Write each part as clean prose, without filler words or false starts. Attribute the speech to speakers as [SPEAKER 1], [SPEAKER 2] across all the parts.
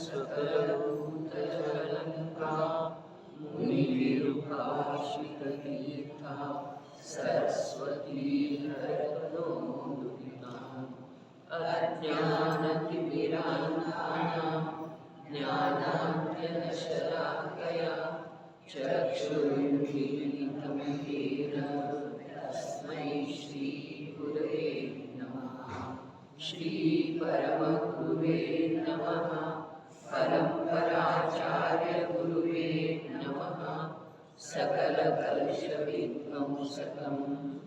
[SPEAKER 1] सकलभूतजगलङ्का मुनिरुभाषिततीर्था सरस्वती हरतनोऽनुदिताम् अज्ञानतिमिरान्तानां ज्ञानाञ्जनशलाकया चक्षुरुन्मीलितं येन तस्मै श्रीगुरवे नमः। श्रीपरमगुरुवे नमः। परम्पराचार्यगुरुवे नमः। सकलकलुषविध्वंसकं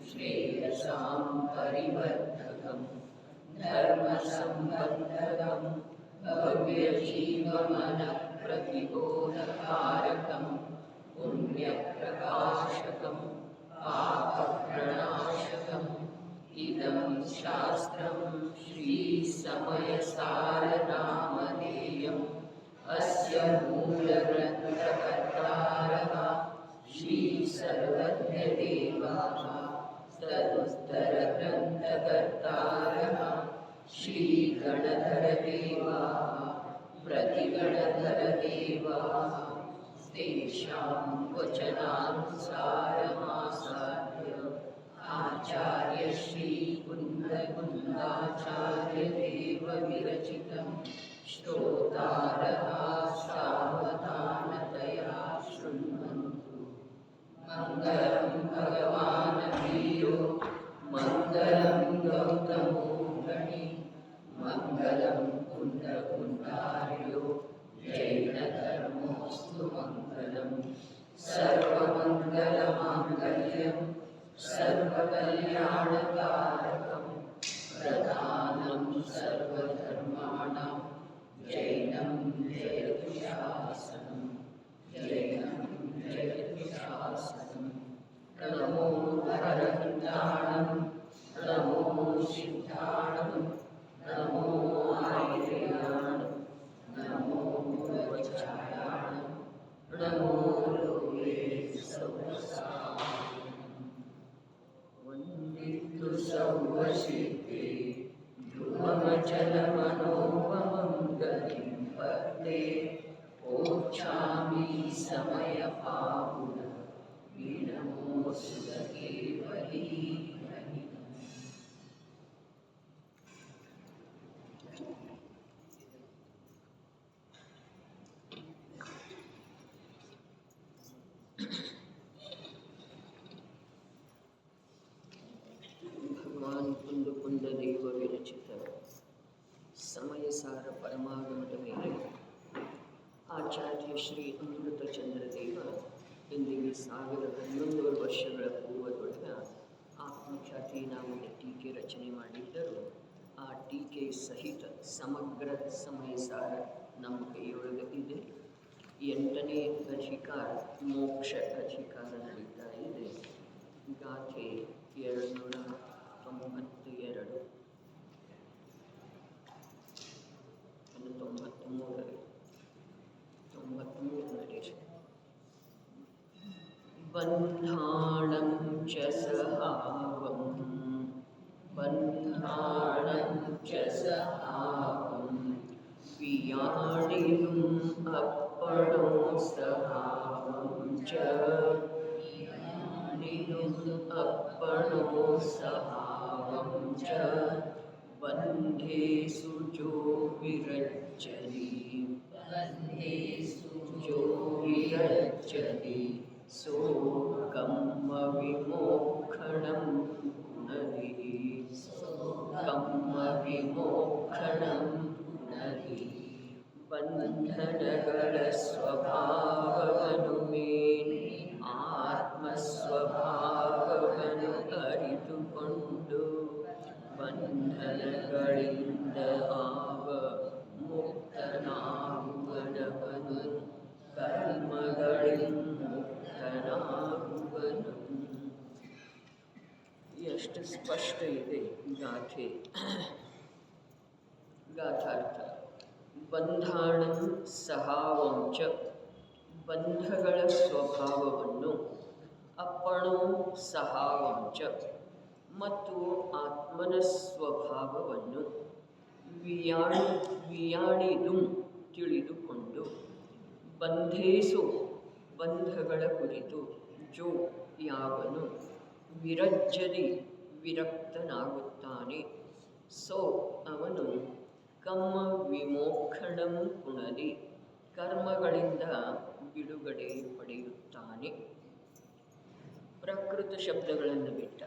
[SPEAKER 1] श्रेयसां परिवर्धकं धर्मसम्बन्धकं भव्यजीवमनप्रतिबोधकारकं पुण्यप्रकाशकं पापप्रणाशकम् इदं शास्त्रं श्रीसमयसारनामधेयम् अस्य मूलग्रन्थकर्तारः श्रीसर्वज्ञदेवाः तदुत्तरग्रन्थकर्तारः श्रीगणधरदेवाः प्रतिगणधरदेवाः तेषां वचनानुसारमासाद्य आचार्य श्री कुन्दकुन्दाचार्यदेव विरचितं श्रोतारः सावधानतया शृण्वन्तु। मङ्गलं भगवान् वीरो मङ्गलं गौतमो गणि मङ्गलं कुन्दकुन्दार्यो जैनधर्मोऽस्तु मङ्गलं सर्वमङ्गलमाङ्गल्यं सर्वकल्याणकारकं प्रधानं सर्वधर्माणां जैनं जयतु शासनं जैनं जयतु शासनं। नमो हरन्ताणं नमो सिद्धाणं नमो आर्याणं नमो वज्रायाणं नमो लोके सौरसायणं। वन्दितु सर्वसिद्धे ध्रुवमचलमनोभवं गतिं पत्ते ओच्छामि समयपाहुन विनमोऽस्तुते भगवान कुंद देव विरचित ಸಮಯಸಾರ ಪರಮಾಗಮದ ಮೇಲೆ ಆಚಾರ್ಯ ಶ್ರೀ ಅಮೃತಚಂದ್ರ ದೇವ ಇಂದಿಗೆ 1100 ವರ್ಷಗಳ ಪೂರ್ವದೊಳಗೆ ಆತ್ಮಖ್ಯಾತಿ ನಾಮಕ ಟೀಕೆ ರಚನೆ ಮಾಡಿದ್ದರು. ಆ ಟೀಕೆ ಸಹಿತ ಸಮಗ್ರ ಸಮಯಸಾರ ನಮ್ಮ ಕೈಯೊಳಗೆ ಇದೆ. 8ನೇ ಅಧಿಕಾರ ಮೋಕ್ಷ ಅಧಿಕಾರ ನಡೀತಾ ಇದೆ. ಗಾಥೆ 292 बन्धाणं च सहावं बन्धाणं च सहावं पियाणिनुम् अपणो सहावं च पियाणिनुम् अपणो सहावं च बन्धेषु जो विरज्जति सो कम्मविमोक्षणं पुनरि कम्मविमोक्षणं पुनरि बन्धनಗಳ ಸ್ವಭಾವವನ್ನು ಮೇಲಿ ಆತ್ಮಸ್ವಭಾವವನ್ನು ಅರಿತುಕೊಂಡು ಬಂಧನಗಳಿಂದ ಆವ ಮುಕ್ತನಾಗುವನವನು ಕರ್ಮಗಳಿಂದ ಮುಕ್ತನಾಗುವನು. ಎಷ್ಟು ಸ್ಪಷ್ಟ ಇದೆ ಗಾಥೆ. ಗಾಥಾರ್ಥ ಬಂಧಾಣಂ ಸಹಾವಂಚ ಬಂಧಗಳ ಸ್ವಭಾವವನ್ನು ಅಪ್ಪಣೋ ಸಹಾವಂಚ ಮತ್ತು ಆತ್ಮನ ಸ್ವಭಾವವನ್ನು ವಿಯಾಣಿದು ತಿಳಿದುಕೊಂಡು ಬಂಧೇಸು ಬಂಧಗಳ ಕುರಿತು ಜೋ ಯಾವನು ವಿರಜ್ಜದಿ ವಿರಕ್ತನಾಗುತ್ತಾನೆ ಸೋ ಅವನು ಕಮ್ಮ ವಿಮೋಕ್ಷಣಂ ಪುಣದಿ ಕರ್ಮಗಳಿಂದ ಬಿಡುಗಡೆ ಪಡೆಯುತ್ತಾನೆ. ಪ್ರಕೃತ ಶಬ್ದಗಳನ್ನು ಬಿಟ್ಟ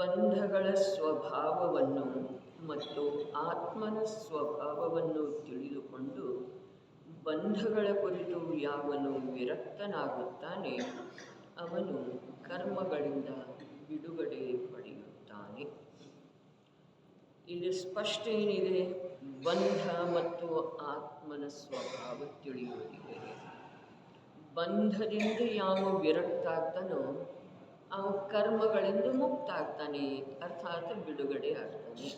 [SPEAKER 1] ಬಂಧಗಳ ಸ್ವಭಾವವನ್ನು ಮತ್ತು ಆತ್ಮನ ಸ್ವಭಾವವನ್ನು ತಿಳಿದುಕೊಂಡು ಬಂಧಗಳ ಕುರಿತು ಯಾವನು ವಿರಕ್ತನಾಗುತ್ತಾನೆ ಅವನು ಕರ್ಮಗಳಿಂದ ಬಿಡುಗಡೆ ಪಡೆಯುತ್ತಾನೆ. ಇಲ್ಲಿ ಸ್ಪಷ್ಟ ಏನಿದೆ? ಬಂಧ ಮತ್ತು ಆತ್ಮನ ಸ್ವಭಾವ ತಿಳಿಯುವುದಿದೆ. ಬಂಧದಿಂದ ಯಾವ ವಿರಕ್ತ ಆಗ್ತಾನೋ ಅವ ಕರ್ಮಗಳಿಂದ ಮುಕ್ತ ಆಗ್ತಾನೆ, ಅರ್ಥಾತ್ ಬಿಡುಗಡೆ ಆಗ್ತಾನೆ.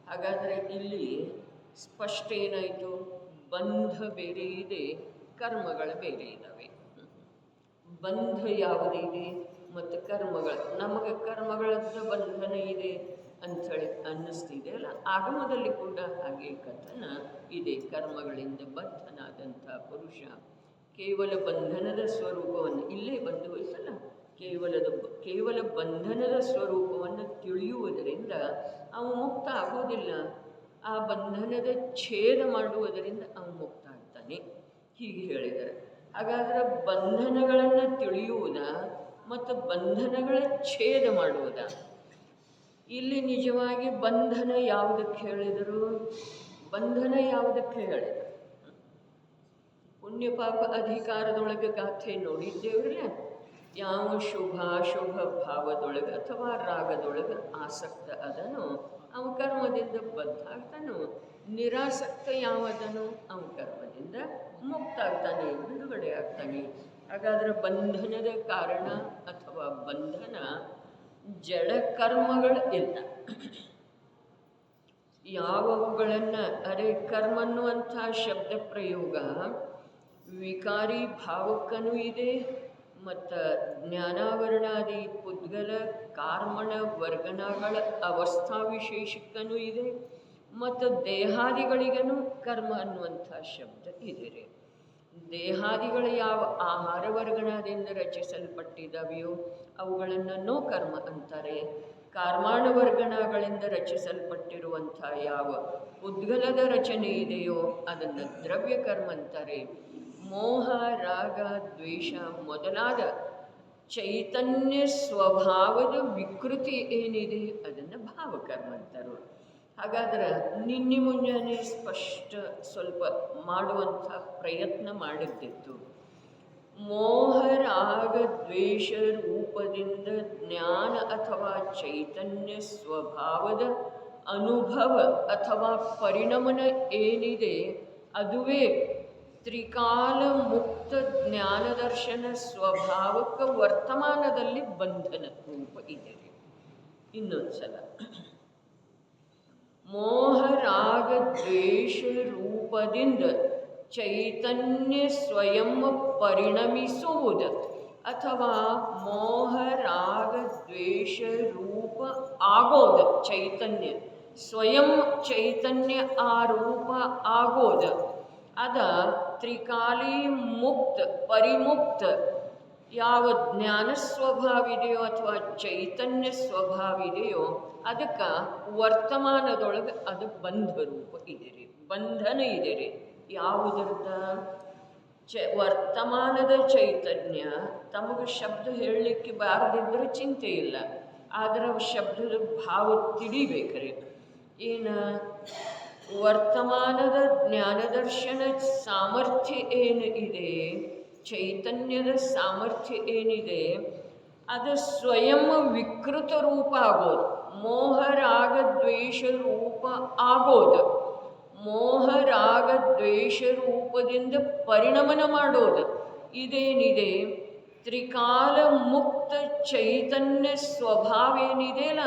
[SPEAKER 1] ಹಾಗಾದರೆ ಇಲ್ಲಿ ಸ್ಪಷ್ಟ ಏನಾಯಿತು? ಬಂಧ ಬೇರೆ ಇದೆ, ಕರ್ಮಗಳು ಬೇರೆ ಇದ್ದಾವೆ. ಬಂಧ ಯಾವುದಿದೆ ಮತ್ತು ಕರ್ಮಗಳು, ನಮಗೆ ಕರ್ಮಗಳದ್ದ ಬಂಧನ ಇದೆ ಅಂಥೇಳಿ ಅನ್ನಿಸ್ತಿದೆ ಅಲ್ಲ, ಆಗಮದಲ್ಲಿ ಕೂಡ ಹಾಗೆ ಕಥನ ಇದೆ. ಕರ್ಮಗಳಿಂದ ಬದ್ಧನಾದಂಥ ಪುರುಷ ಕೇವಲ ಬಂಧನದ ಸ್ವರೂಪವನ್ನು, ಇಲ್ಲೇ ಬಂದು ಹೋಯ್ತಲ್ಲ, ಕೇವಲ ಬಂಧನದ ಸ್ವರೂಪವನ್ನು ತಿಳಿಯುವುದರಿಂದ ಅವನು ಮುಕ್ತ ಆಗೋದಿಲ್ಲ. ಆ ಬಂಧನದ ಛೇದ ಮಾಡುವುದರಿಂದ ಅವನು ಮುಕ್ತ ಆಗ್ತಾನೆ, ಹೀಗೆ ಹೇಳಿದ್ದಾರೆ. ಹಾಗಾದರೆ ಬಂಧನಗಳನ್ನು ತಿಳಿಯುವುದ ಮತ್ತು ಬಂಧನಗಳ ಛೇದ ಮಾಡುವುದ? ಇಲ್ಲಿ ನಿಜವಾಗಿ ಬಂಧನ ಯಾವುದಕ್ಕೆ ಹೇಳಿದರು? ಬಂಧನ ಯಾವುದಕ್ಕೆ ಹೇಳಿದರು? ಪುಣ್ಯ ಪಾಪ ಅಧಿಕಾರದೊಳಗೆ ಗಾಥೆ ನೋಡಿದ್ದೇವ್ರಲ್ಲ, ಯಾವ ಶುಭಾಶುಭ ಭಾವದೊಳಗೆ ಅಥವಾ ರಾಗದೊಳಗೆ ಆಸಕ್ತ ಅದನೋ ಅವ ಕರ್ಮದಿಂದ ಬದ್ಧ ಆಗ್ತಾನೋ, ನಿರಾಸಕ್ತ ಯಾವದನೋ ಅವ ಕರ್ಮದಿಂದ ಮುಕ್ತ ಆಗ್ತಾನೆ, ಬಿಡುಗಡೆ ಆಗ್ತಾನೆ. ಹಾಗಾದರೆ ಬಂಧನದ ಕಾರಣ ಅಥವಾ ಬಂಧನ ಜಡ ಕರ್ಮಗಳು ಇಲ್ಲ. ಯಾವುಗಳನ್ನು ಕರ್ಮ ಅನ್ನುವಂಥ ಶಬ್ದ ಪ್ರಯೋಗ ವಿಕಾರಿ ಭಾವಕ್ಕನೂ ಇದೆ ಮತ್ತು ಜ್ಞಾನಾವರಣಾದಿ ಪುದ್ಗಲ ಕಾರ್ಮಣ ವರ್ಗಣಗಳ ಅವಸ್ಥಾ ವಿಶೇಷಕ್ಕನೂ ಇದೆ ಮತ್ತು ದೇಹಾದಿಗಳಿಗನೂ ಕರ್ಮ ಅನ್ನುವಂಥ ಶಬ್ದ ಇದೆ ರೀ. ದೇಹಾದಿಗಳು ಯಾವ ಆಹಾರ ವರ್ಗಣದಿಂದ ರಚಿಸಲ್ಪಟ್ಟಿದ್ದಾವೆಯೋ ಅವುಗಳನ್ನು ಕರ್ಮ ಅಂತಾರೆ. ಕಾರ್ಮಾಣ ವರ್ಗಣಗಳಿಂದ ರಚಿಸಲ್ಪಟ್ಟಿರುವಂಥ ಯಾವ ಉದ್ಗಲದ ರಚನೆ ಇದೆಯೋ ಅದನ್ನು ದ್ರವ್ಯ ಕರ್ಮ ಅಂತಾರೆ. ಮೋಹ ರಾಗ ದ್ವೇಷ ಮೊದಲಾದ ಚೈತನ್ಯ ಸ್ವಭಾವದ ವಿಕೃತಿ ಏನಿದೆ ಅದನ್ನು ಭಾವಕರ್ಮ ಅಂತಾರೆ. ಹಾಗಾದ್ರೆ ನಿನ್ನೆ ಮುಂಜಾನೆ ಸ್ಪಷ್ಟ ಸ್ವಲ್ಪ ಮಾಡುವಂಥ ಪ್ರಯತ್ನ ಮಾಡಿದ್ದಿತ್ತು. ಮೋಹ ರಾಗ ದ್ವೇಷ ರೂಪದಿಂದ ಜ್ಞಾನ ಅಥವಾ ಚೈತನ್ಯ ಸ್ವಭಾವದ ಅನುಭವ ಅಥವಾ ಪರಿಣಮನ ಏನಿದೆ ಅದುವೇ ತ್ರಿಕಾಲ ಮುಕ್ತ ಜ್ಞಾನದರ್ಶನ ಸ್ವಭಾವಕ್ಕೆ ವರ್ತಮಾನದಲ್ಲಿ ಬಂಧನ ರೂಪ ಇದೆ. ಇನ್ನೊಂದ್ಸಲ, ಮೋಹ ರಾಗ ದ್ವೇಷ ರೂಪದಿಂದ ಚೈತನ್ಯ ಸ್ವಯಂ ಪರಿಣಮಿಸುವುದು ಅಥವಾ ಮೋಹ ರಾಗ ದ್ವೇಷ ರೂಪ ಆಗೋದು, ಚೈತನ್ಯ ಸ್ವಯಂ ಚೈತನ್ಯ ಆ ರೂಪ ಆಗೋದು, ಅದ ತ್ರಿಕಾಲಿ ಮುಕ್ತ ಪರಿಮುಕ್ತ ಯಾವ ಜ್ಞಾನ ಸ್ವಭಾವ ಇದೆಯೋ ಅಥವಾ ಚೈತನ್ಯ ಸ್ವಭಾವ ಇದೆಯೋ ಅದಕ್ಕೆ ವರ್ತಮಾನದೊಳಗೆ ಅದು ಬಂಧ ರೂಪ ಇದೆ ರೀ, ಬಂಧನ ಇದೆ ರೀ. ಯಾವುದರದ ವರ್ತಮಾನದ ಚೈತನ್ಯ ತಮಗೆ ಶಬ್ದ ಹೇಳಲಿಕ್ಕೆ ಬಾರದಿದ್ದರೆ ಚಿಂತೆ ಇಲ್ಲ, ಆದರೆ ಶಬ್ದದ ಭಾವ ತಿಳಿಬೇಕ್ರಿ. ಏನು ವರ್ತಮಾನದ ಜ್ಞಾನದರ್ಶನ ಸಾಮರ್ಥ್ಯ ಏನು ಇದೆ, ಚೈತನ್ಯದ ಸಾಮರ್ಥ್ಯ ಏನಿದೆ ಅದು ಸ್ವಯಂ ವಿಕೃತ ರೂಪ ಆಗೋದು, ಮೋಹ ರಾಗ ದ್ವೇಷ ರೂಪ ಆಗೋದು, ಮೋಹ ರಾಗ ದ್ವೇಷ ರೂಪದಿಂದ ಪರಿಣಮನ ಮಾಡೋದು. ಇದೇನಿದೆ ತ್ರಿಕಾಲ ಮುಕ್ತ ಚೈತನ್ಯ ಸ್ವಭಾವ ಏನಿದೆಯಲ್ಲ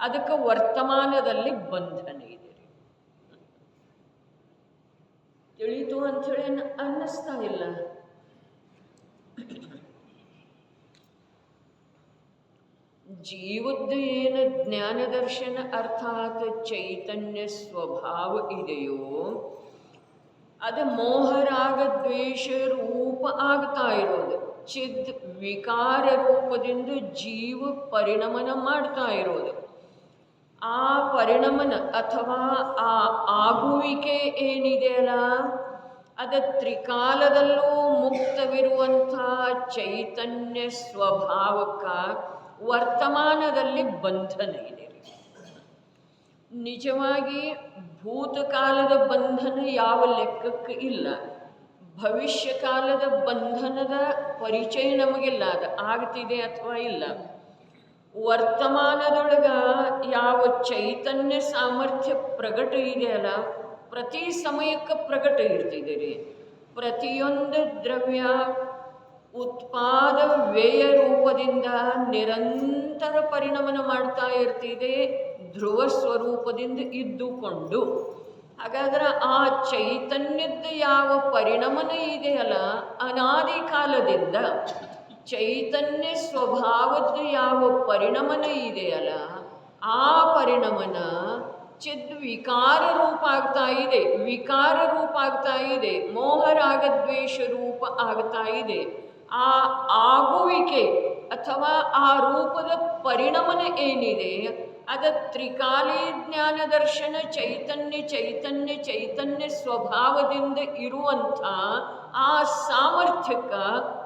[SPEAKER 1] ಅದಕ್ಕೆ ವರ್ತಮಾನದಲ್ಲಿ ಬಂಧನ ಇದೆ. ತಿಳಿತು ಅಂಥೇಳಿ ಅನ್ನಿಸ್ತಾ ಇಲ್ಲ. ಜೀವದ ಏನು ಜ್ಞಾನದರ್ಶನ ಅರ್ಥಾತ್ ಚೈತನ್ಯ ಸ್ವಭಾವ ಇದೆಯೋ ಅದು ಮೋಹರಾಗ ದ್ವೇಷ ರೂಪ ಆಗ್ತಾ ಇರೋದು. ಚಿದ್ ವಿಕಾರ ರೂಪದಿಂದ ಜೀವ ಪರಿಣಮನ ಮಾಡ್ತಾ ಇರೋದು. ಆ ಪರಿಣಮನ ಅಥವಾ ಆ ಆಗುವಿಕೆ ಏನಿದೆಯಲ್ಲ, ಅದ ತ್ರಿಕಾಲದಲ್ಲೂ ಮುಕ್ತವಿರುವಂಥ ಚೈತನ್ಯ ಸ್ವಭಾವಕ್ಕೆ ವರ್ತಮಾನದಲ್ಲಿ ಬಂಧನ ಇದೆ. ನಿಜವಾಗಿ ಭೂತಕಾಲದ ಬಂಧನ ಯಾವ ಲೆಕ್ಕಕ್ಕೆ ಇಲ್ಲ, ಭವಿಷ್ಯ ಕಾಲದ ಬಂಧನದ ಪರಿಚಯ ನಮಗಿಲ್ಲ, ಅದು ಆಗ್ತಿದೆ ಅಥವಾ ಇಲ್ಲ. ವರ್ತಮಾನದೊಳಗ ಯಾವ ಚೈತನ್ಯ ಸಾಮರ್ಥ್ಯ ಪ್ರಗಟ ಇದೆಯಲ್ಲ, ಪ್ರತಿ ಸಮಯಕ್ಕೆ ಪ್ರಗಟ ಇರ್ತಿದ್ದೀರಿ. ಪ್ರತಿಯೊಂದು ದ್ರವ್ಯ ಉತ್ಪಾದ ವ್ಯಯ ರೂಪದಿಂದ ನಿರಂತರ ಪರಿಣಮನ ಮಾಡ್ತಾ ಇರ್ತಿದೆ, ಧ್ರುವ ಸ್ವರೂಪದಿಂದ ಇದ್ದುಕೊಂಡು. ಹಾಗಾದ್ರೆ ಆ ಚೈತನ್ಯದ ಯಾವ ಪರಿಣಮನ ಇದೆಯಲ್ಲ, ಅನಾದಿ ಕಾಲದಿಂದ ಚೈತನ್ಯ ಸ್ವಭಾವದ ಯಾವ ಪರಿಣಮನ ಇದೆಯಲ್ಲ, ಆ ಪರಿಣಮನ ಚಿದ್ ವಿಕಾರ ರೂಪ ಆಗ್ತಾ ಇದೆ, ವಿಕಾರ ರೂಪ ಆಗ್ತಾ ಇದೆ, ಮೋಹರಾಗದ್ವೇಷ ರೂಪ ಆಗ್ತಾ ಇದೆ. ಆ ಆಗುವಿಕೆ ಅಥವಾ ಆ ರೂಪದ ಪರಿಣಮನ ಏನಿದೆ, ಅದ ತ್ರಿಕಾಲಿ ಜ್ಞಾನ ದರ್ಶನ ಚೈತನ್ಯ ಸ್ವಭಾವದಿಂದ ಇರುವಂಥ ಆ ಸಾಮರ್ಥ್ಯಕ್ಕೆ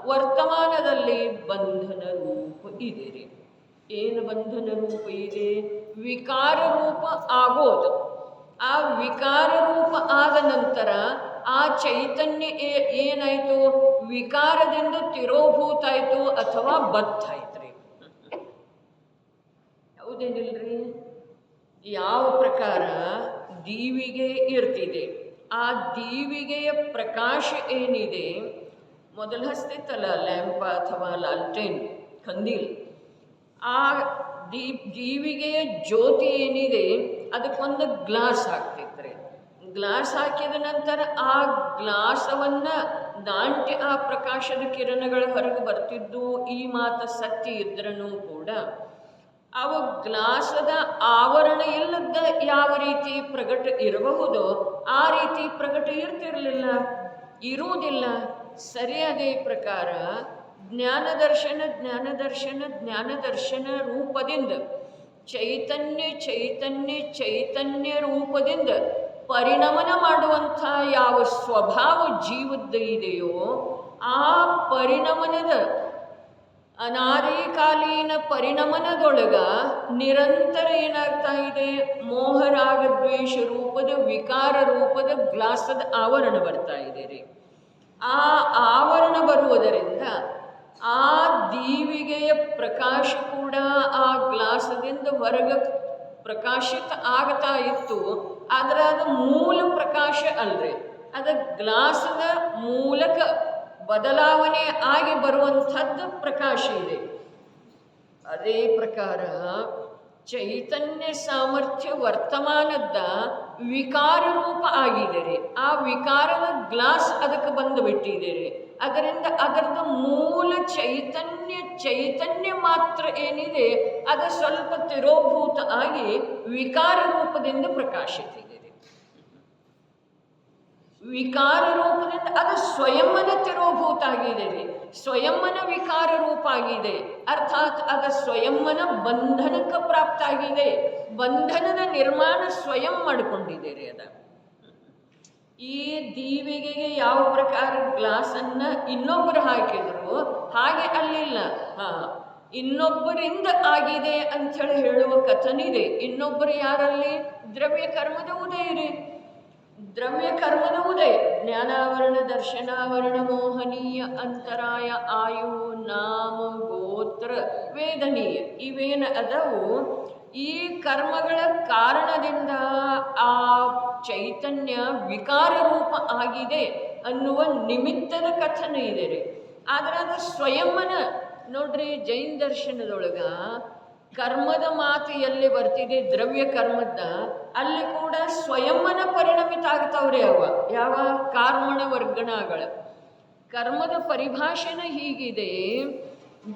[SPEAKER 1] ವರ್ತಮಾನದಲ್ಲಿ ಬಂಧನ ರೂಪ ಇದೆ ರೀ. ಏನು ಬಂಧನ ರೂಪ ಇದೆ? ವಿಕಾರ ರೂಪ ಆಗೋದು. ಆ ವಿಕಾರ ರೂಪ ಆದ ನಂತರ ಆ ಚೈತನ್ಯ ಏನಾಯಿತು? ವಿಕಾರದಿಂದ ತಿರೋಭೂತ ಆಯಿತು ಅಥವಾ ಬದ್ಧಾಯ್ತು. ಹೌದೇನಿಲ್ರಿ? ಯಾವ ಪ್ರಕಾರ ದೀವಿಗೆ ಇರ್ತಿದೆ, ಆ ದೀವಿಗೆಯ ಪ್ರಕಾಶ ಏನಿದೆ, ಮೊದಲು ಹಚ್ತಿತ್ತಲ್ಲ ಲ್ಯಾಂಪ ಅಥವಾ ಲಾಲ್ಟೇನ್ ಕಂದೀಲ್, ಆ ದೀವಿಗೆಯ ಜ್ಯೋತಿ ಏನಿದೆ ಅದಕ್ಕೊಂದು ಗ್ಲಾಸ್ ಹಾಕ್ತಿದ್ರೆ, ಗ್ಲಾಸ್ ಹಾಕಿದ ನಂತರ ಆ ಗ್ಲಾಸವನ್ನು ದಾಂಟಿ ಆ ಪ್ರಕಾಶದ ಕಿರಣಗಳು ಹೊರಗೆ ಬರ್ತಿದ್ದು ಈ ಮಾತು ಸತ್ಯ ಇದ್ರೂ ಕೂಡ ಅವು ಗ್ಲಾಸದ ಆವರಣ ಇಲ್ಲದ ಯಾವ ರೀತಿ ಪ್ರಗಟ ಇರಬಹುದೋ ಆ ರೀತಿ ಪ್ರಗಟ ಇರುವುದಿಲ್ಲ. ಸರಿಯಾದ ಪ್ರಕಾರ ಜ್ಞಾನ ದರ್ಶನ ರೂಪದಿಂದ ಚೈತನ್ಯ ರೂಪದಿಂದ ಪರಿಣಮನ ಮಾಡುವಂಥ ಯಾವ ಸ್ವಭಾವ ಜೀವದ ಇದೆಯೋ, ಆ ಪರಿಣಮನದ ಅನಾದಿಕಾಲೀನ ಪರಿಣಮನದೊಳಗ ನಿರಂತರ ಏನಾಗ್ತಾ ಇದೆ? ಮೋಹರಾಗದ್ವೇಷ ರೂಪದ ವಿಕಾರ ರೂಪದ ಗ್ಲಾಸದ ಆವರಣ ಬರ್ತಾ ಇದೆ ರೀ. ಆ ಆವರಣ ಬರುವುದರಿಂದ ಆ ದೀವಿಗೆಯ ಪ್ರಕಾಶ ಕೂಡ ಆ ಗ್ಲಾಸದಿಂದ ಹೊರಗೆ ಪ್ರಕಾಶಿತ ಆಗ್ತಾ ಇತ್ತು. ಆದರೆ ಅದು ಮೂಲ ಪ್ರಕಾಶ ಅಲ್ರಿ, ಅದು ಗ್ಲಾಸದ ಮೂಲಕ ಬದಲಾವಣೆ ಆಗಿ ಬರುವಂಥದ್ದು ಪ್ರಕಾಶ ಇದೆ. ಅದೇ ಪ್ರಕಾರ ಚೈತನ್ಯ ಸಾಮರ್ಥ್ಯ ವರ್ತಮಾನದ ವಿಕಾರ ರೂಪ ಆಗಿದ್ದಾರೆ. ಆ ವಿಕಾರದ ಗ್ಲಾಸ್ ಅದಕ್ಕೆ ಬಂದು ಬಿಟ್ಟಿದ್ದಾರೆ. ಅದರಿಂದ ಅದರದ ಮೂಲ ಚೈತನ್ಯ ಮಾತ್ರ ಏನಿದೆ ಅದು ಸ್ವಲ್ಪ ತಿರೋಭೂತ ಆಗಿ ವಿಕಾರ ರೂಪದಿಂದ ಪ್ರಕಾಶಿಸಿದೆ. ವಿಕಾರ ರೂಪದಿಂದ ಅದು ಸ್ವಯಂನ ತಿರೋಭೂತ ಆಗಿದೆ, ಸ್ವಯಂನ ವಿಕಾರ ರೂಪ ಆಗಿದೆ. ಅರ್ಥಾತ್ ಅದು ಸ್ವಯಂನ ಬಂಧನಕ್ಕೆ ಪ್ರಾಪ್ತ ಆಗಿದೆ, ಬಂಧನದ ನಿರ್ಮಾಣ ಸ್ವಯಂ ಮಾಡಿಕೊಂಡಿದೆ. ಅದ ಈ ದೀವಿಗೆಗೆ ಯಾವ ಪ್ರಕಾರ ಗ್ಲಾಸನ್ನು ಇನ್ನೊಬ್ಬರು ಹಾಕಿದ್ರು ಹಾಗೆ ಅಲ್ಲಿಲ್ಲ. ಇನ್ನೊಬ್ಬರಿಂದ ಆಗಿದೆ ಅಂಥೇಳಿ ಹೇಳುವ ಕಥನಿದೆ. ಇನ್ನೊಬ್ಬರು ಯಾರಲ್ಲಿ? ದ್ರವ್ಯ ಕರ್ಮದ ಉದಯ ರೀ. ದ್ರವ್ಯ ಕರ್ಮದ ಉದಯ, ಜ್ಞಾನಾವರಣ ದರ್ಶನಾವರಣ ಮೋಹನೀಯ ಅಂತರಾಯ ಆಯು ನಾಮ ಗೋತ್ರ ವೇದನೀಯ ಇವೇನ ಅದವು, ಈ ಕರ್ಮಗಳ ಕಾರಣದಿಂದ ಆ ಚೈತನ್ಯ ವಿಕಾರ ರೂಪ ಆಗಿದೆ ಅನ್ನುವ ನಿಮಿತ್ತದ ಕಥನ ಇದೆ ರೀ. ಆದರೆ ಅದು ಸ್ವಯಂನ ನೋಡ್ರಿ, ಜೈನ ದರ್ಶನದೊಳಗ ಕರ್ಮದ ಮಾತು ಎಲ್ಲಿ ಬರ್ತಿದೆ, ದ್ರವ್ಯ ಕರ್ಮದ, ಅಲ್ಲಿ ಕೂಡ ಸ್ವಯಂನ ಪರಿಣಮಿತ ಆಗ್ತಾವ್ರಿ. ಯಾವ ಕಾರ್ಮಣ ವರ್ಗಣಗಳ ಕರ್ಮದ ಪರಿಭಾಷೆನ ಹೀಗಿದೆ: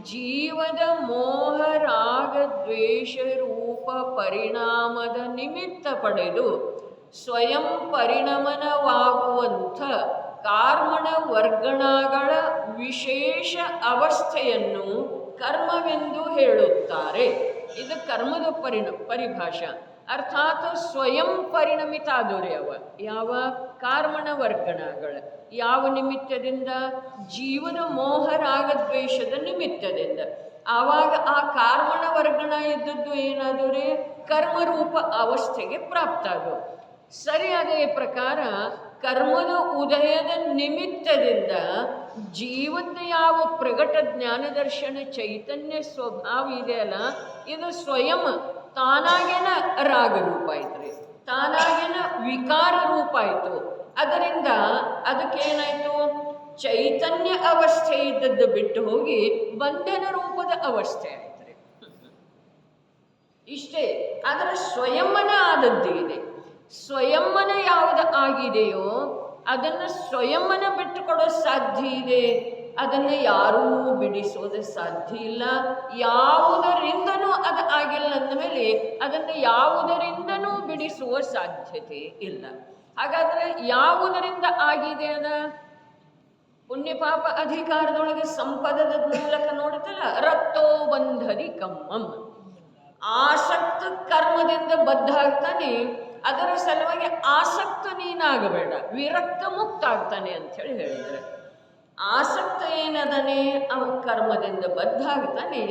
[SPEAKER 1] ಜೀವದ ಮೋಹ ರಾಗ ದ್ವೇಷ ರೂಪ ಪರಿಣಾಮದ ನಿಮಿತ್ತ ಪಡೆದು ಸ್ವಯಂ ಪರಿಣಮನವಾಗುವಂಥ ಕಾರ್ಮಣ ವರ್ಗಣಗಳ ವಿಶೇಷ ಅವಸ್ಥೆಯನ್ನು ಕರ್ಮವೆಂದು ಹೇಳುತ್ತಾರೆ. ಇದು ಕರ್ಮದ ಪರಿಭಾಷಾ. ಅರ್ಥಾತ್ ಸ್ವಯಂ ಪರಿಣಮಿತ ಆದೋರೆ ಅವ ಯಾವ ಕಾರ್ಮಣ ವರ್ಗಣಗಳ ಯಾವ ನಿಮಿತ್ತದಿಂದ? ಜೀವನ ಮೋಹರಾಗದ್ವೇಷದ ನಿಮಿತ್ತದಿಂದ. ಆವಾಗ ಆ ಕಾರ್ಮಣ ವರ್ಗಣ ಇದ್ದದ್ದು ಏನಾದರೆ ಕರ್ಮರೂಪ ಅವಸ್ಥೆಗೆ ಪ್ರಾಪ್ತ ಅದು. ಸರಿ, ಅದೇ ಪ್ರಕಾರ ಕರ್ಮದ ಉದಯದ ನಿಮಿತ್ತದಿಂದ ಜೀವದ ಯಾವ ಪ್ರಗಟ ಜ್ಞಾನದರ್ಶನ ಚೈತನ್ಯ ಸ್ವಭಾವ ಇದೆಯಲ್ಲ, ಇದು ಸ್ವಯಂ ತಾನಾಗೇನ ರಾಗರೂಪ ಆಯ್ತು, ತಾನಾಗೇನ ವಿಕಾರ ರೂಪ ಆಯಿತು. ಅದರಿಂದ ಅದಕ್ಕೇನಾಯಿತು? ಚೈತನ್ಯ ಅವಸ್ಥೆ ಇದ್ದದ್ದು ಬಿಟ್ಟು ಹೋಗಿ ಬಂಧನ ರೂಪದ ಅವಸ್ಥೆ ಆಯ್ತು. ಇಷ್ಟೇ. ಅದರ ಸ್ವಯಂವನ ಆದದ್ದು ಇದೆ. ಸ್ವಯಂವನ ಯಾವುದು ಆಗಿದೆಯೋ ಅದನ್ನು ಸ್ವಯಂವನ ಬಿಟ್ಟುಕೊಡೋ ಸಾಧ್ಯ ಇದೆ. ಅದನ್ನು ಯಾರೂ ಬಿಡಿಸೋದು ಸಾಧ್ಯ ಇಲ್ಲ. ಯಾವುದರಿಂದನೂ ಅದು ಆಗಿಲ್ಲ ಅಂದಮೇಲೆ ಅದನ್ನು ಯಾವುದರಿಂದನೂ ಬಿಡಿಸುವ ಸಾಧ್ಯತೆ ಇಲ್ಲ. ಹಾಗಾದರೆ ಯಾವುದರಿಂದ ಆಗಿದೆ ಅದ? ಪುಣ್ಯಪಾಪ ಅಧಿಕಾರದೊಳಗೆ ಸಂಪದದ ಮೂಲಕ ನೋಡುತ್ತಲ್ಲ, ರಕ್ತೋ ಬಂಧದಿ ಕಮ್ಮಂ. ಆಸಕ್ತ ಕರ್ಮದಿಂದ ಬದ್ಧ ಆಗ್ತಾನೆ. ಅದರ ಸಲುವಾಗಿ ಆಸಕ್ತ ನೀನಾಗಬೇಡ, ವಿರಕ್ತ ಮುಕ್ತ ಆಗ್ತಾನೆ ಅಂಥೇಳಿ ಹೇಳಿದರೆ, ಆಸಕ್ತ ಏನದನೆ ಅವ ಕರ್ಮದಿಂದ ಬದ್ಧ ಆಗ್ತಾನೆ,